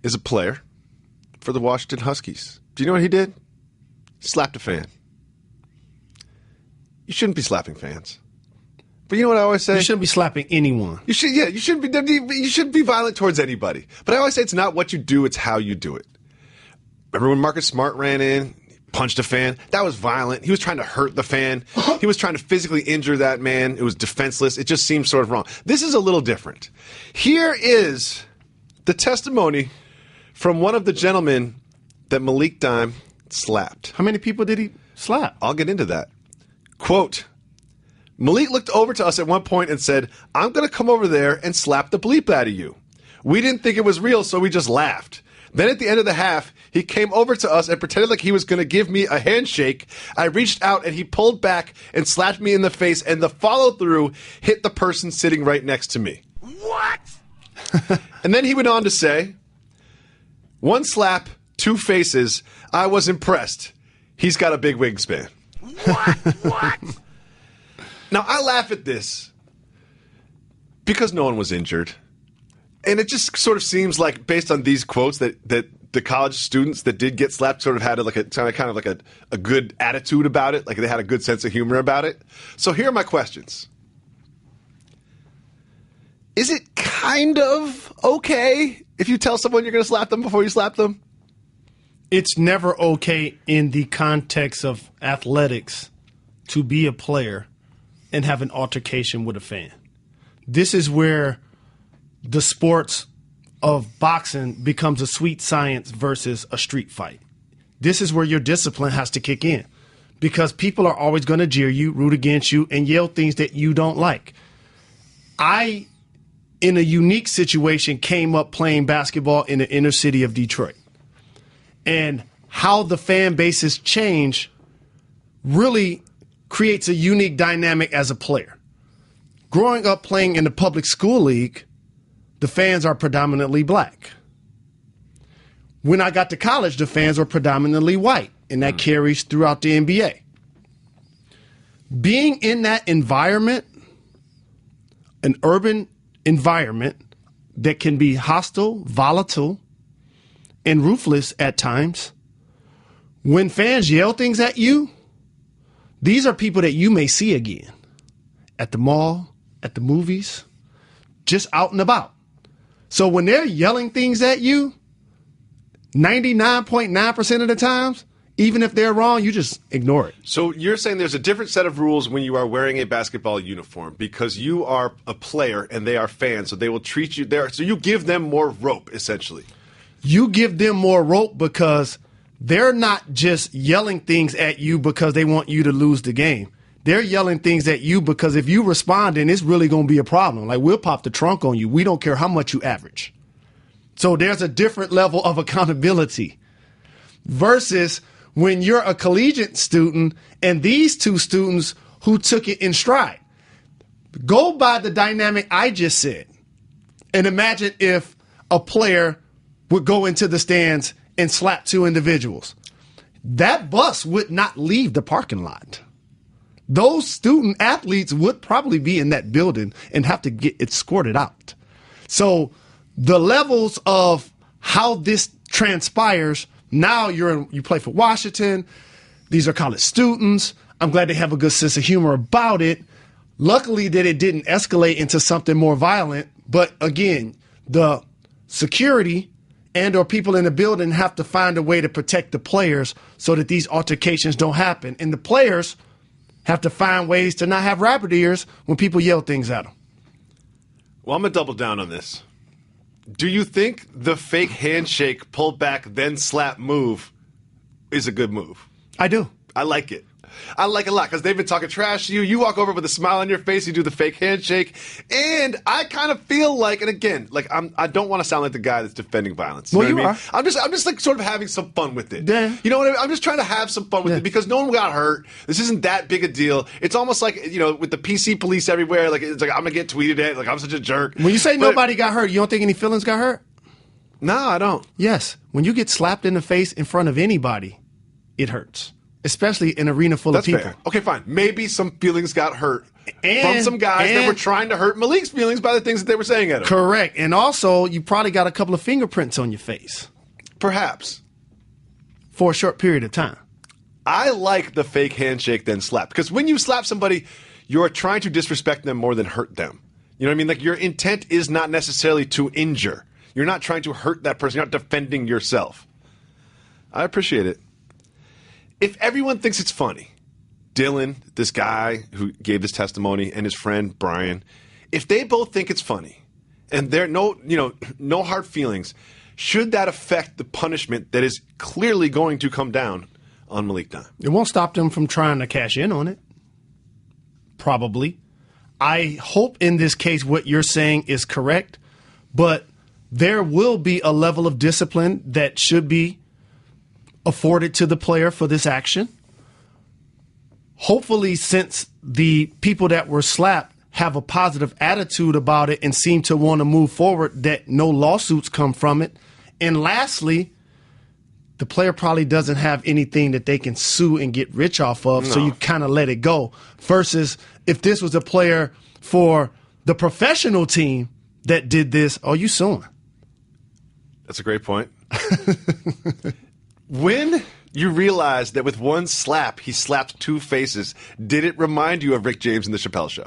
S6: is a player for the Washington Huskies. Do you know what he did? He slapped a fan. You shouldn't be slapping fans. But you know what I always say?
S7: You shouldn't be slapping anyone.
S6: You shouldn't be violent towards anybody. But I always say it's not what you do, it's how you do it. Remember when Marcus Smart ran in, punched a fan? That was violent. He was trying to hurt the fan. He was trying to physically injure that man. It was defenseless. It just seemed sort of wrong. This is a little different. Here is The testimony from one of the gentlemen that Malik Dime slapped.
S7: How many people did he slap?
S6: I'll get into that. Quote, Malik looked over to us at one point and said, I'm going to come over there and slap the bleep out of you. We didn't think it was real, so we just laughed. Then at the end of the half, he came over to us and pretended like he was going to give me a handshake. I reached out and he pulled back and slapped me in the face, and the follow-through hit the person sitting right next to me.
S4: What?
S6: And then he went on to say, one slap, two faces. I was impressed. He's got a big wingspan.
S4: What?
S6: Now, I laugh at this because no one was injured. And it just sort of seems like, based on these quotes, that the college students that did get slapped sort of had kind of like a good attitude about it. Like they had a good sense of humor about it. So here are my questions. Is it kind of okay if you tell someone you're going to slap them before you slap them?
S7: It's never okay in the context of athletics to be a player and have an altercation with a fan. This is where the sports of boxing becomes a sweet science versus a street fight. This is where your discipline has to kick in because people are always going to jeer you, root against you, and yell things that you don't like. I, in a unique situation, came up playing basketball in the inner city of Detroit. And how the fan bases change really creates a unique dynamic as a player. Growing up playing in the public school league, the fans are predominantly black. When I got to college, the fans were predominantly white, and that carries throughout the NBA. Being in that environment, an urban environment that can be hostile, volatile, and ruthless at times, when fans yell things at you, these are people that you may see again at the mall, at the movies, just out and about. So when they're yelling things at you, 99.9% of the times, even if they're wrong, you just ignore it.
S6: So you're saying there's a different set of rules when you are wearing a basketball uniform because you are a player and they are fans, so they will treat you there. So you give them more rope, essentially.
S7: You give them more rope because they're not just yelling things at you because they want you to lose the game. They're yelling things at you because if you respond, then it's really going to be a problem. Like, we'll pop the trunk on you. We don't care how much you average. So there's a different level of accountability versus when you're a collegiate student and these two students who took it in stride. Go by the dynamic I just said and imagine if a player would go into the stands and slap two individuals. That bus would not leave the parking lot. Those student athletes would probably be in that building and have to get escorted out. So the levels of how this transpires, now you play for Washington. These are college students. I'm glad they have a good sense of humor about it. Luckily that it didn't escalate into something more violent. But again, the security and or people in the building have to find a way to protect the players so that these altercations don't happen. And the players have to find ways to not have rabbit ears when people yell things at them.
S6: Well, I'm going to double down on this. Do you think the fake handshake, pull back, then slap move is a good move?
S7: I do.
S6: I like it. I like it a lot because they've been talking trash to you. You walk over with a smile on your face, you do the fake handshake, and I kind of feel like, and again, like I don't want to sound like the guy that's defending violence.
S7: Well,
S6: you know
S7: you
S6: what I mean?
S7: are.
S6: I'm just like sort of having some fun with it.
S7: Yeah.
S6: You know what I mean? I'm just trying to have some fun with it because no one got hurt. This isn't that big a deal. It's almost like, you know, with the PC police everywhere, like it's like I'm gonna get tweeted at, like I'm such a jerk.
S7: When you say nobody got hurt, you don't think any feelings got hurt?
S6: No, I don't.
S7: Yes. When you get slapped in the face in front of anybody, it hurts. Especially in an arena full of people.
S6: Fair. Okay, fine. Maybe some feelings got hurt from some guys that were trying to hurt Malik's feelings by the things that they were saying at him.
S7: Correct. And also, you probably got a couple of fingerprints on your face.
S6: Perhaps.
S7: For a short period of time.
S6: I like the fake handshake then slap. Because when you slap somebody, you're trying to disrespect them more than hurt them. You know what I mean? Like, your intent is not necessarily to injure. You're not trying to hurt that person. You're not defending yourself. I appreciate it. If everyone thinks it's funny, Dylan, this guy who gave this testimony, and his friend Brian, if they both think it's funny, and there no hard feelings. Should that affect the punishment that is clearly going to come down on Malik Dunn?
S7: It won't stop them from trying to cash in on it. Probably. I hope in this case what you're saying is correct, but there will be a level of discipline that should be afforded to the player for this action. Hopefully, since the people that were slapped have a positive attitude about it and seem to want to move forward, that no lawsuits come from it. And lastly, the player probably doesn't have anything that they can sue and get rich off of, so you kind of let it go. Versus if this was a player for the professional team that did this, are you suing?
S6: That's a great point. When you realized that with one slap, he slapped two faces, did it remind you of Rick James in The Chappelle Show?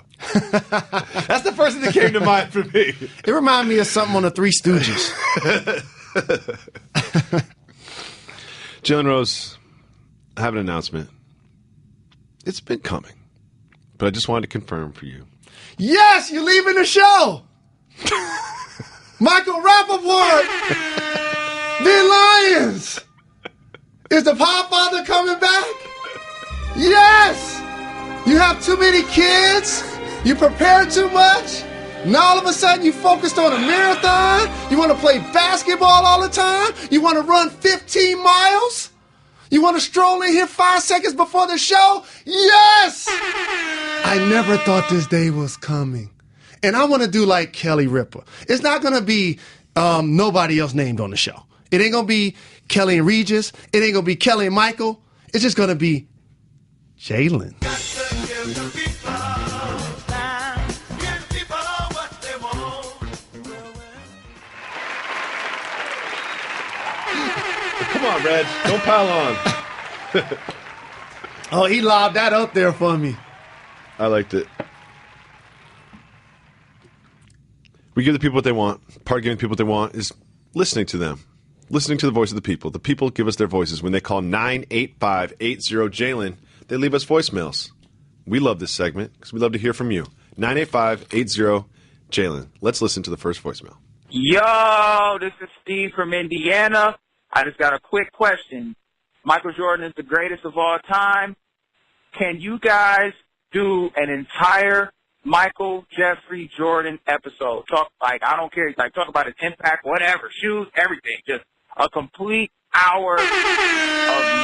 S6: That's the first thing that came to mind for me.
S7: It reminded me of something on the Three Stooges.
S6: Jalen Rose, I have an announcement. It's been coming, but I just wanted to confirm for you.
S7: Yes, you're leaving the show. Michael Rappaport, the Lions. Is the Podfather coming back? Yes! You have too many kids? You prepare too much? Now all of a sudden you focused on a marathon? You want to play basketball all the time? You want to run 15 miles? You want to stroll in here 5 seconds before the show? Yes! I never thought this day was coming. And I want to do like Kelly Ripa. It's not going to be nobody else named on the show. It ain't going to be Kelly and Regis. It ain't going to be Kelly and Michael. It's just going to be Jalen.
S6: Come on, Reg. Don't pile on.
S7: Oh, he lobbed that up there for me.
S6: I liked it. We give the people what they want. Part of giving people what they want is listening to them. Listening to the voice of the people. The people give us their voices. When they call 985-80-JALEN, they leave us voicemails. We love this segment because we love to hear from you. 985-80-JALEN. Let's listen to the first voicemail.
S12: Yo, this is Steve from Indiana. I just got a quick question. Michael Jordan is the greatest of all time. Can you guys do an entire Michael Jeffrey Jordan episode? Talk, like, I don't care. Like, talk about his impact, whatever, shoes, everything. Just a complete hour of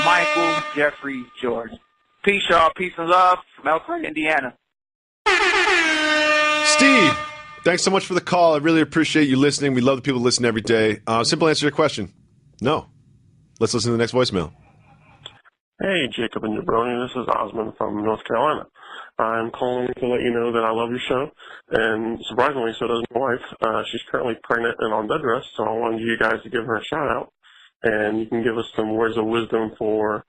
S12: Michael Jeffrey Jordan. Peace, y'all. Peace and love from Elkhorn, Indiana.
S6: Steve, thanks so much for the call. I really appreciate you listening. We love the people who listen every day. Simple answer to your question. No. Let's listen to the next voicemail.
S13: Hey, Jacob and Jabroni. This is Osmond from North Carolina. I'm calling to let you know that I love your show, and surprisingly, so does my wife. She's currently pregnant and on bed rest, so I wanted you guys to give her a shout-out, and you can give us some words of wisdom for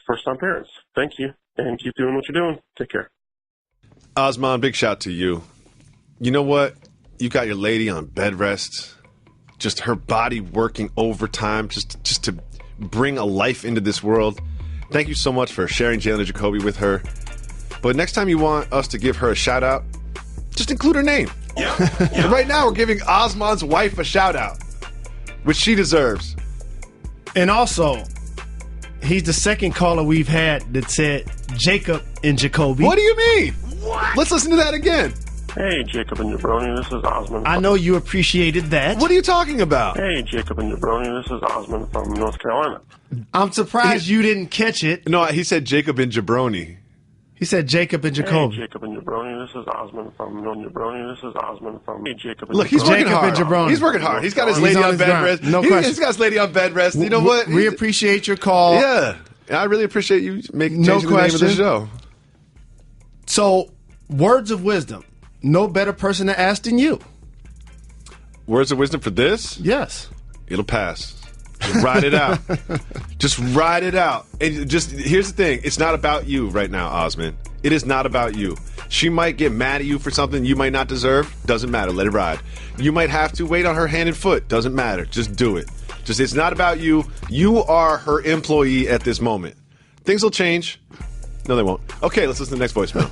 S13: first-time parents. Thank you, and keep doing what you're doing. Take care.
S6: Osman, big shout to you. You know what? You got your lady on bed rest, just her body working overtime just to bring a life into this world. Thank you so much for sharing Jalen and Jacoby with her. But next time you want us to give her a shout out, just include her name. Yeah. Right now we're giving Osman's wife a shout out, which she deserves.
S7: And also, he's the second caller we've had that said Jacob and Jacoby.
S6: What do you mean? What? Let's listen to that again.
S13: Hey, Jacob and Jabroni, this is Osmond.
S7: I know you appreciated that.
S6: What are you talking about?
S13: Hey, Jacob and Jabroni, this is Osmond from North Carolina.
S7: I'm surprised you didn't catch it.
S6: No, he said Jacob and Jabroni.
S7: He said Jacob and Jacoby.
S13: Hey, Jacob and Jabroni, this is Osmond from Jabroni. This is Osmond from Jacob and
S6: Look, he's working hard. He's working hard. He's got his lady on bed rest.
S7: No question.
S6: He's got his lady on bed rest. You know what?
S7: We appreciate your call.
S6: Yeah. I really appreciate you changing the name of the show.
S7: So, words of wisdom. No better person to ask than you.
S6: Words of wisdom for this?
S7: Yes.
S6: It'll pass. Just ride it out. Just ride it out. And just here's the thing. It's not about you right now, Osman. It is not about you. She might get mad at you for something you might not deserve. Doesn't matter. Let it ride. You might have to wait on her hand and foot. Doesn't matter. Just do it. Just it's not about you. You are her employee at this moment. Things will change. No, they won't. Okay, let's listen to the next voicemail.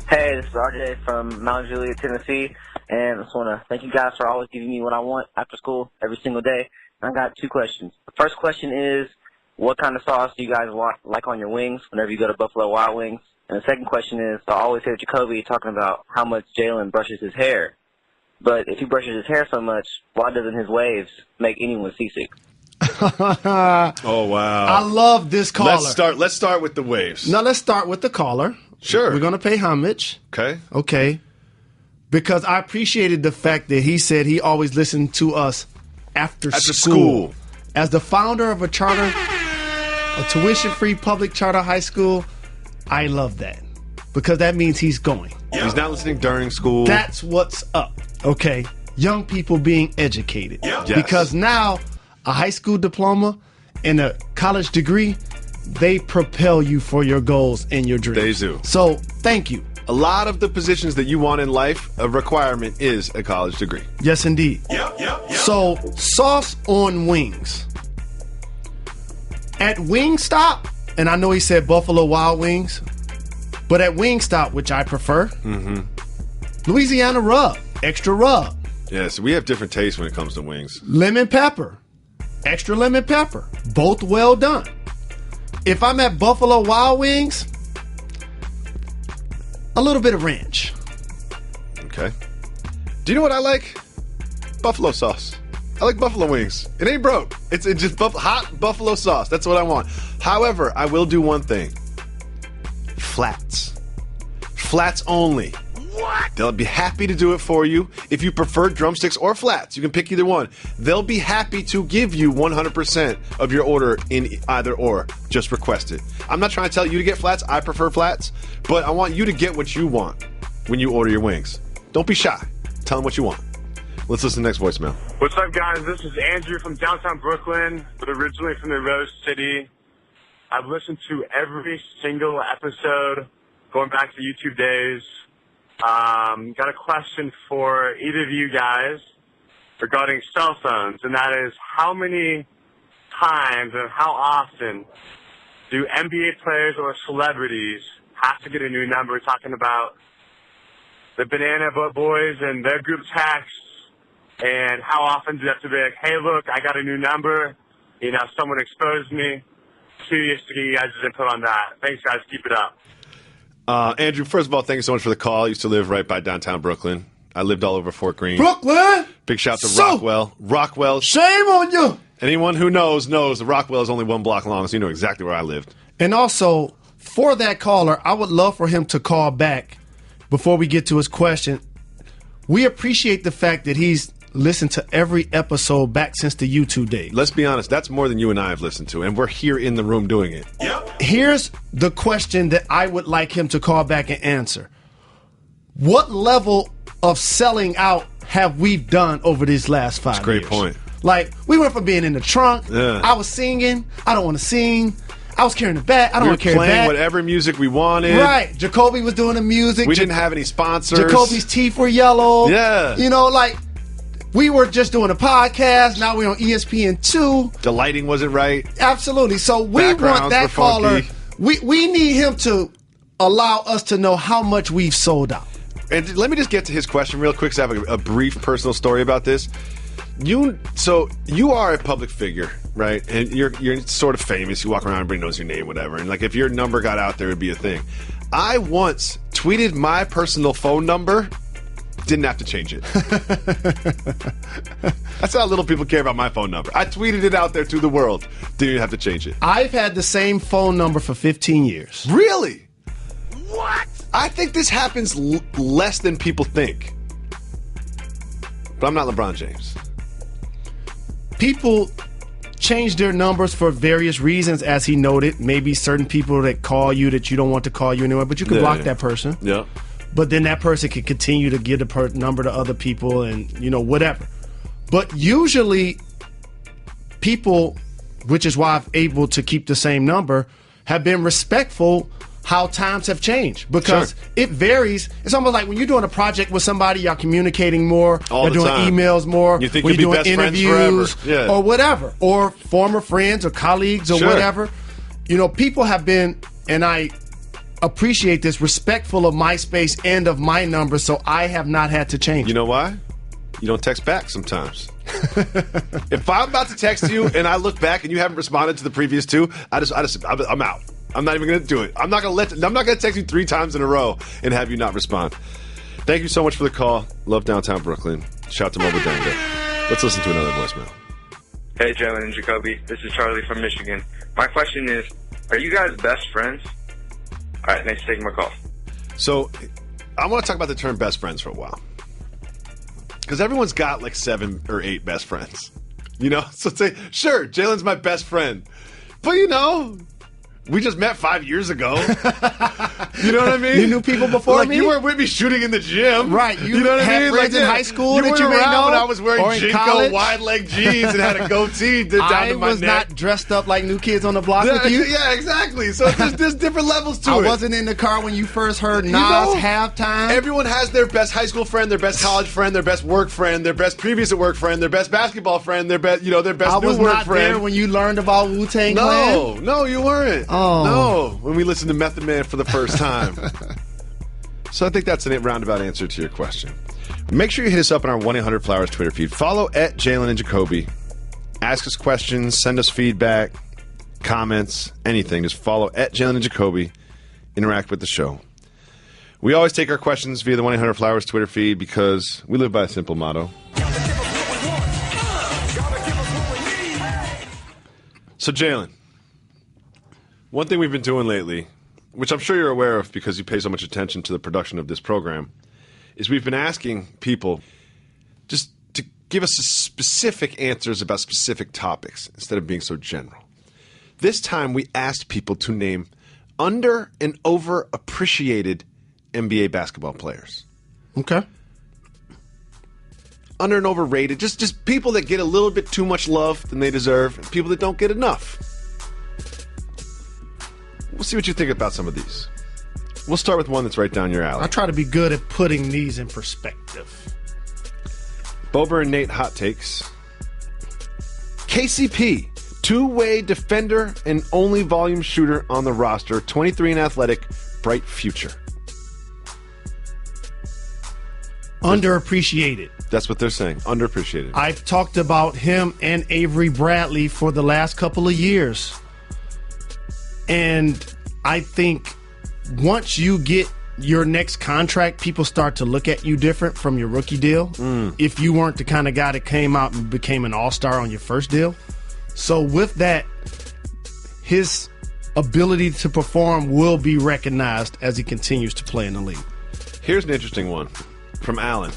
S14: Hey, this is RJ from Mount Juliet, Tennessee, and I just want to thank you guys for always giving me what I want after school every single day. And I got 2 questions. The first question is, what kind of sauce do you guys like on your wings whenever you go to Buffalo Wild Wings? And the second question is, I always hear Jacoby talking about how much Jalen brushes his hair. But if he brushes his hair so much, why doesn't his waves make anyone seasick?
S6: Oh, wow.
S7: I love this caller.
S6: Let's start with the waves.
S7: Now, let's start with the caller.
S6: Sure.
S7: We're going to pay homage. Okay. Because I appreciated the fact that he said he always listened to us after school. As the founder of a tuition-free public charter high school, I love that. Because that means he's going.
S6: He's not listening during school.
S7: That's what's up. Okay. Young people being educated.
S6: Yes.
S7: Because now a high school diploma and a college degree, they propel you for your goals and your dreams.
S6: They do.
S7: So thank you.
S6: A lot of the positions that you want in life, a requirement is a college degree.
S7: Yes, indeed. So, sauce on wings. At Wingstop, and I know he said Buffalo Wild Wings, but at Wingstop, which I prefer, Louisiana rub, extra rub.
S6: Yes, we have different tastes when it comes to wings.
S7: Lemon pepper, extra lemon pepper, both well done. If I'm at Buffalo Wild Wings, a little bit of ranch.
S6: Okay. Do you know what I like? Buffalo sauce. I like buffalo wings. It ain't broke. It's just hot buffalo sauce. That's what I want. However, I will do one thing. Flats. Flats only. What? They'll be happy to do it for you. If you prefer drumsticks or flats, you can pick either one. They'll be happy to give you 100% of your order in either or. Just request it. I'm not trying to tell you to get flats. I prefer flats. But I want you to get what you want when you order your wings. Don't be shy. Tell them what you want. Let's listen to the next voicemail.
S15: What's up, guys? This is Andrew from downtown Brooklyn, but originally from the Rose City. I've listened to every single episode going back to YouTube days. Got a question for either of you guys regarding cell phones, and that is, how many times and how often do NBA players or celebrities have to get a new number? Talking about the Banana Boat Boys and their group texts, and how often do you have to be like, hey, look, I got a new number, you know, someone exposed me. Curious to get you guys' input on that. Thanks, guys. Keep it up.
S6: Andrew, first of all, thank you so much for the call. I used to live right by downtown Brooklyn. I lived all over Fort Greene.
S7: Brooklyn!
S6: Big shout to Rockwell. Rockwell.
S7: Shame on you!
S6: Anyone who knows that Rockwell is only 1 block long, so you know exactly where I lived.
S7: And also, for that caller, I would love for him to call back before we get to his question. We appreciate the fact that he's listened to every episode back since the YouTube days.
S6: Let's be honest, that's more than you and I have listened to, and we're here in the room doing it.
S7: Here's the question that I would like him to call back and answer. What level of selling out have we done over these last 5 years?
S6: That's a great point.
S7: Like, we went from being in the trunk,
S6: Yeah.
S7: I was singing, I don't want to sing, I was carrying the bag, I don't want to carry the
S6: playing
S7: bag.
S6: whatever music we wanted.
S7: Right. Jacoby was doing the music.
S6: We didn't have any sponsors.
S7: Jacoby's teeth were yellow.
S6: Yeah.
S7: You know, like, we were just doing a podcast. Now we're on ESPN2.
S6: The lighting wasn't right.
S7: Absolutely. So we want
S6: Backgrounds
S7: that
S6: were
S7: caller.
S6: funky.
S7: We need him to allow us to know how much we've sold out.
S6: And let me just get to his question real quick, because I have a brief personal story about this. You are a public figure, right? And you're sort of famous. You walk around, everybody knows your name, whatever. And like, if your number got out there, it'd be a thing. I once tweeted my personal phone number. Didn't have to change it. That's how little people care about my phone number. I tweeted it out there to the world. Didn't even have to change it.
S7: I've had the same phone number for 15 years.
S6: Really? What? I think this happens less than people think. But I'm not LeBron James.
S7: People change their numbers for various reasons, as he noted. Maybe certain people that call you that you don't want to call you anymore, but you can block that person.
S6: Yeah.
S7: But then that person can continue to give the number to other people and, you know, whatever. But usually people, which is why I'm able to keep the same number, have been respectful how times have changed. Because it varies. It's almost like when you're doing a project with somebody, y'all communicating more,
S6: all
S7: you're
S6: the
S7: doing
S6: time.
S7: emails more,
S6: You think
S7: when
S6: you'll
S7: you're
S6: be
S7: doing
S6: best friends
S7: interviews
S6: forever. Yeah.
S7: or whatever, or former friends or colleagues or whatever. You know, people have been, and I appreciate this, respectful of my space and of my number, so I have not had to change.
S6: You know why? You don't text back sometimes. If I'm about to text you and I look back and you haven't responded to the previous two, I'm out. I'm not even going to do it. I'm not going to text you 3 times in a row and have you not respond. Thank you so much for the call. Love downtown Brooklyn. Shout to Mobile Dango. Let's listen to another voicemail.
S16: Hey, Jalen and Jacoby. This is Charlie from Michigan. My question is, are you guys best friends? All right, thanks for taking my call.
S6: So, I want to talk about the term best friends for a while. Because everyone's got like 7 or 8 best friends. You know? So say, sure, Jalen's my best friend. But you know, we just met 5 years ago. You know what I mean?
S7: You knew people before me?
S6: You weren't with me shooting in the gym.
S7: Right.
S6: You know what I mean?
S7: Friends in high school
S6: you
S7: that you
S6: weren't
S7: may
S6: around
S7: know,
S6: when I was wearing Jinko wide leg jeans and had a goatee down to my neck.
S7: I was not dressed up like New Kids on the Block with you.
S6: Yeah, exactly. So there's different levels to it.
S7: I wasn't in the car when you first heard Nas halftime.
S6: Everyone has their best high school friend, their best college friend, their best work friend, their best previous at work friend, their best basketball friend, their best their best new work friend. I was not there
S7: when you learned about Wu-Tang Clan.
S6: No, you weren't.
S7: Oh.
S6: No, when we listened to Method Man for the first time. So I think that's a roundabout answer to your question. Make sure you hit us up on our 1-800-Flowers Twitter feed. Follow at Jalen and Jacoby. Ask us questions, send us feedback, comments, anything. Just follow at Jalen and Jacoby. Interact with the show. We always take our questions via the 1-800-Flowers Twitter feed because we live by a simple motto. So, Jalen, one thing we've been doing lately, which I'm sure you're aware of because you pay so much attention to the production of this program, is we've been asking people just to give us specific answers about specific topics instead of being so general. This time we asked people to name under and overappreciated NBA basketball players.
S7: Okay.
S6: Under and overrated, just people that get a little bit too much love than they deserve, and people that don't get enough. We'll see what you think about some of these. We'll start with one that's right down your alley.
S7: I try to be good at putting these in perspective.
S6: Bober and Nate hot takes. KCP, two-way defender and only volume shooter on the roster, 23 and athletic, bright future.
S7: Underappreciated.
S6: That's what they're saying. Underappreciated.
S7: I've talked about him and Avery Bradley for the last couple of years. And I think once you get your next contract, people start to look at you different from your rookie deal. If you weren't the kind of guy that came out and became an all-star on your first deal. So with that, his ability to perform will be recognized as he continues to play in the league.
S6: Here's an interesting one from Alan.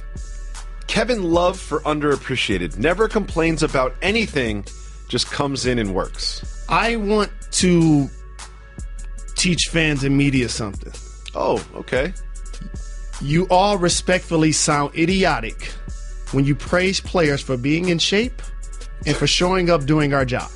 S6: Kevin Love for underappreciated. Never complains about anything, just comes in and works.
S7: I want to teach fans and media something.
S6: Oh, okay.
S7: You all respectfully sound idiotic when you praise players for being in shape and for showing up doing our job.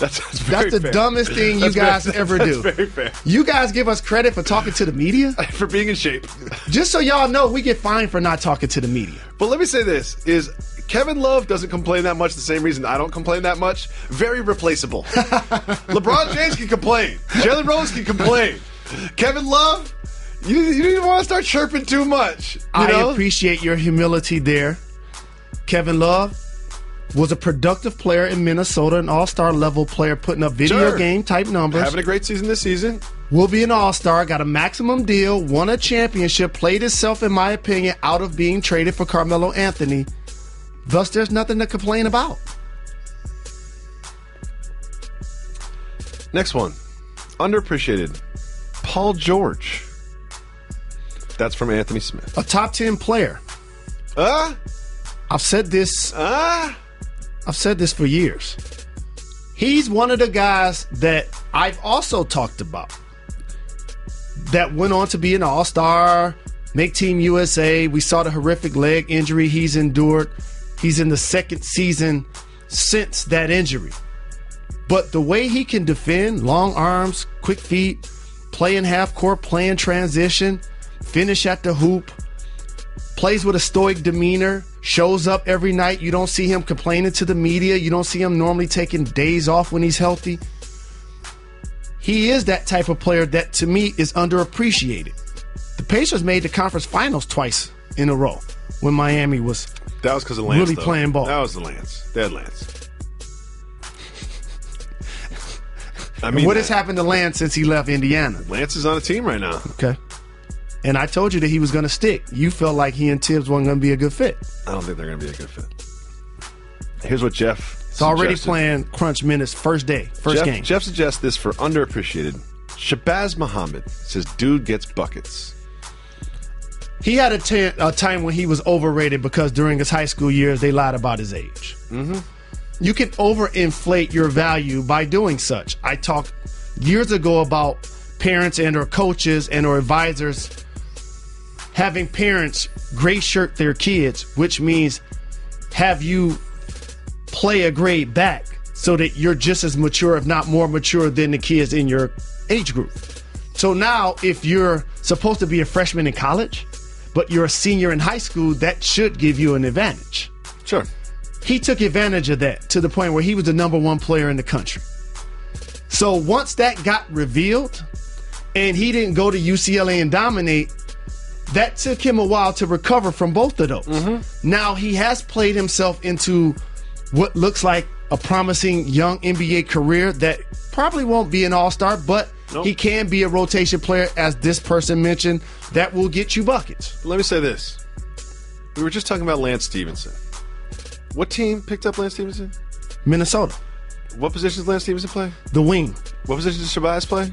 S6: That's
S7: the
S6: fair.
S7: dumbest thing you guys ever do.
S6: That's very fair.
S7: You guys give us credit for talking to the media?
S6: For being in shape.
S7: Just so y'all know, we get fined for not talking to the media.
S6: But let me say this, is Kevin Love doesn't complain that much the same reason I don't complain that much. Very replaceable. LeBron James can complain. Jalen Rose can complain. Kevin Love, you didn't want to start chirping too much.
S7: I appreciate your humility there. Kevin Love was a productive player in Minnesota, an all-star level player, putting up video game type numbers.
S6: Having a great season this season.
S7: Will be an all-star, got a maximum deal, won a championship, played himself, in my opinion, out of being traded for Carmelo Anthony. Thus, there's nothing to complain about.
S6: Next one. Underappreciated. Paul George. That's from Anthony Smith.
S7: A top 10 player. I've said this. I've said this for years. He's one of the guys that I've also talked about that went on to be an all-star, make Team USA. We saw the horrific leg injury he's endured. He's in the second season since that injury. But the way he can defend, long arms, quick feet, play in half court, play in transition, finish at the hoop, plays with a stoic demeanor, shows up every night. You don't see him complaining to the media. You don't see him normally taking days off when he's healthy. he is that type of player that, to me, is underappreciated. The Pacers made the conference finals twice in a row when Miami was
S6: because of Lance,
S7: really playing ball.
S6: That was the Lance. They had Lance.
S7: What has happened to Lance since he left Indiana?
S6: Lance is on a team right now.
S7: Okay. And I told you that he was going to stick. You felt like he and Tibbs weren't going to be a good fit.
S6: I don't think they're going to be a good fit. Here's what Jeff
S7: It's already playing crunch minutes first game.
S6: Jeff suggests this for underappreciated. Shabazz Muhammad says, dude gets buckets.
S7: He had a time when he was overrated because during his high school years, they lied about his age.
S6: Mm-hmm.
S7: You can overinflate your value by doing such. I talked years ago about parents and or coaches and or advisors having parents gray shirt their kids, which means have you play a grade back so that you're just as mature, if not more mature than the kids in your age group. So now if you're supposed to be a freshman in college, but you're a senior in high school, that should give you an advantage.
S6: Sure.
S7: He took advantage of that to the point where he was the number one player in the country. So once that got revealed and he didn't go to UCLA and dominate, that took him a while to recover from both of those. Mm-hmm. Now he has played himself into what looks like a promising young NBA career that probably won't be an all-star, but he can be a rotation player, as this person mentioned, that will get you buckets.
S6: Let me say this. We were just talking about Lance Stevenson. What team picked up Lance Stevenson?
S7: Minnesota.
S6: What position does Lance Stevenson play?
S7: The wing.
S6: What position does Shabazz play?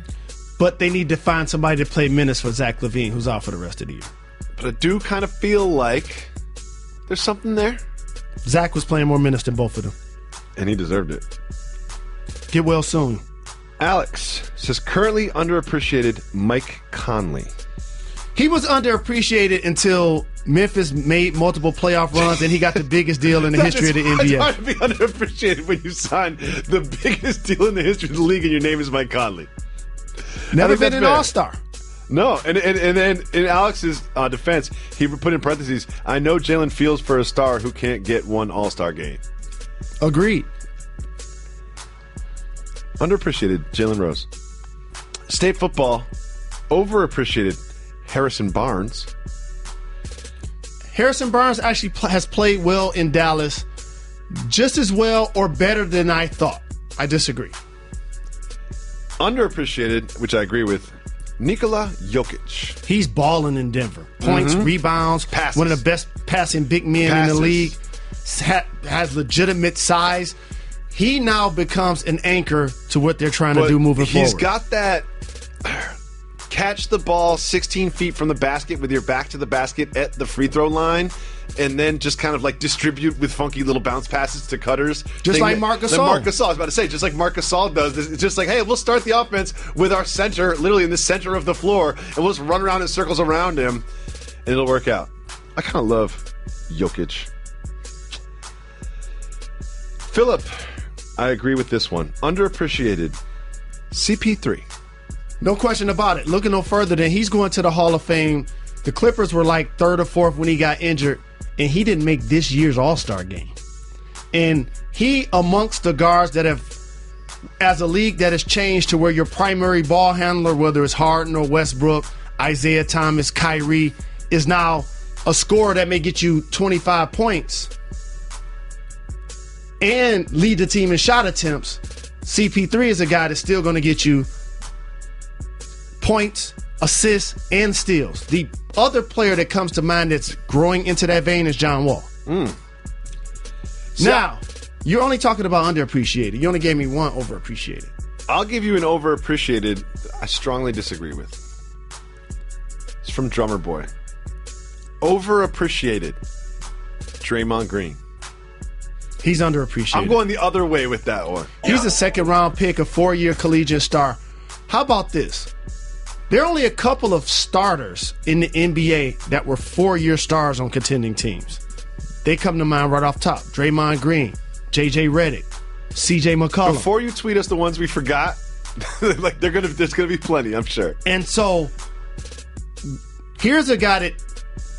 S7: But they need to find somebody to play minutes for Zach LaVine, who's out for the rest of the year.
S6: But I do kind of feel like there's something there.
S7: Zach was playing more minutes than both of them.
S6: And he deserved it.
S7: Get well soon.
S6: Alex says, currently underappreciated Mike Conley.
S7: He was underappreciated until Memphis made multiple playoff runs and he got the biggest deal in the history of the NBA.
S6: It's hard to be underappreciated when you sign the biggest deal in the history of the league and your name is Mike Conley.
S7: Never been an all-star.
S6: No, and then in Alex's defense, he put in parentheses, I know Jalen Fields for a star who can't get one all-star game.
S7: Agreed.
S6: Underappreciated Jalen Rose. State football, overappreciated Harrison Barnes.
S7: Harrison Barnes actually has played well in Dallas, just as well or better than I thought. I disagree.
S6: Underappreciated, which I agree with, Nikola Jokic.
S7: He's balling in Denver. Points, rebounds,
S6: passes.
S7: One of the best passing big men in the league. Has legitimate size. He now becomes an anchor to what they're trying to do moving forward.
S6: He's got that catch the ball 16 feet from the basket with your back to the basket at the free throw line, and then just kind of like distribute with funky little bounce passes to cutters.
S7: Just like Marc Gasol.
S6: Marc Gasol. I was about to say, just like Marc Gasol does. It's just like, hey, we'll start the offense with our center, literally in the center of the floor, and we'll just run around in circles around him, and it'll work out. I kind of love Jokic. Philip, I agree with this one. Underappreciated CP3.
S7: No question about it. Looking no further than he's going to the Hall of Fame. The Clippers were like third or fourth when he got injured, and he didn't make this year's All-Star game. And he, amongst the guards that have, as a league that has changed to where your primary ball handler, whether it's Harden or Westbrook, Isaiah Thomas, Kyrie, is now a scorer that may get you 25 points and lead the team in shot attempts. CP3 is a guy that's still going to get you points, assists, and steals. The other player that comes to mind that's growing into that vein is John Wall. Now, you're only talking about underappreciated. You only gave me one overappreciated.
S6: I'll give you an overappreciated I strongly disagree with. It's from Drummer Boy. Overappreciated Draymond Green.
S7: He's underappreciated.
S6: I'm going the other way with that one.
S7: He's a second-round pick, a 4-year collegiate star. How about this? There are only a couple of starters in the NBA that were 4-year stars on contending teams. They come to mind right off top. Draymond Green, J.J. Redick, C.J. McCollum.
S6: Before you tweet us the ones we forgot, like there's gonna be plenty, I'm sure.
S7: And so, here's a guy that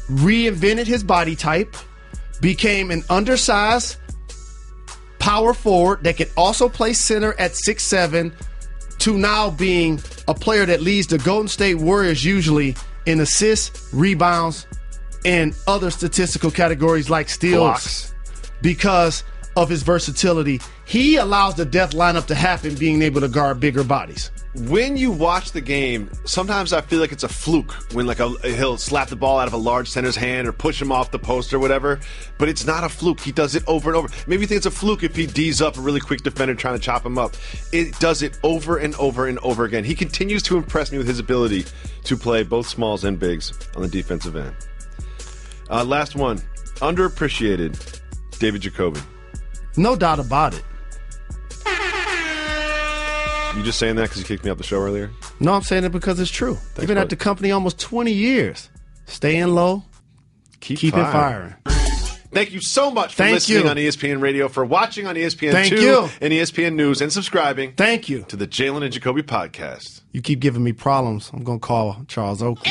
S7: reinvented his body type, became an undersized power forward that could also play center at 6'7", to now being a player that leads the Golden State Warriors usually in assists, rebounds, and other statistical categories like steals.
S6: Blocks.
S7: Because of his versatility. He allows the death lineup to happen, being able to guard bigger bodies.
S6: When you watch the game, sometimes I feel like it's a fluke when he'll slap the ball out of a large center's hand or push him off the post or whatever, but it's not a fluke. He does it over and over. Maybe you think it's a fluke if he D's up a really quick defender trying to chop him up. It does it over and over and over again. He continues to impress me with his ability to play both smalls and bigs on the defensive end. Last one, underappreciated, David Jacoby.
S7: No doubt about it.
S6: You just saying that because you kicked me off the show earlier?
S7: No, I'm saying it because it's true. You've been at the company almost 20 years. Staying low, keep it firing.
S6: Thank you so much for listening on ESPN Radio, for watching on ESPN2 and ESPN News, and subscribing.
S7: Thank you
S6: to the Jalen and Jacoby podcast.
S7: You keep giving me problems. I'm going to call Charles Oakley.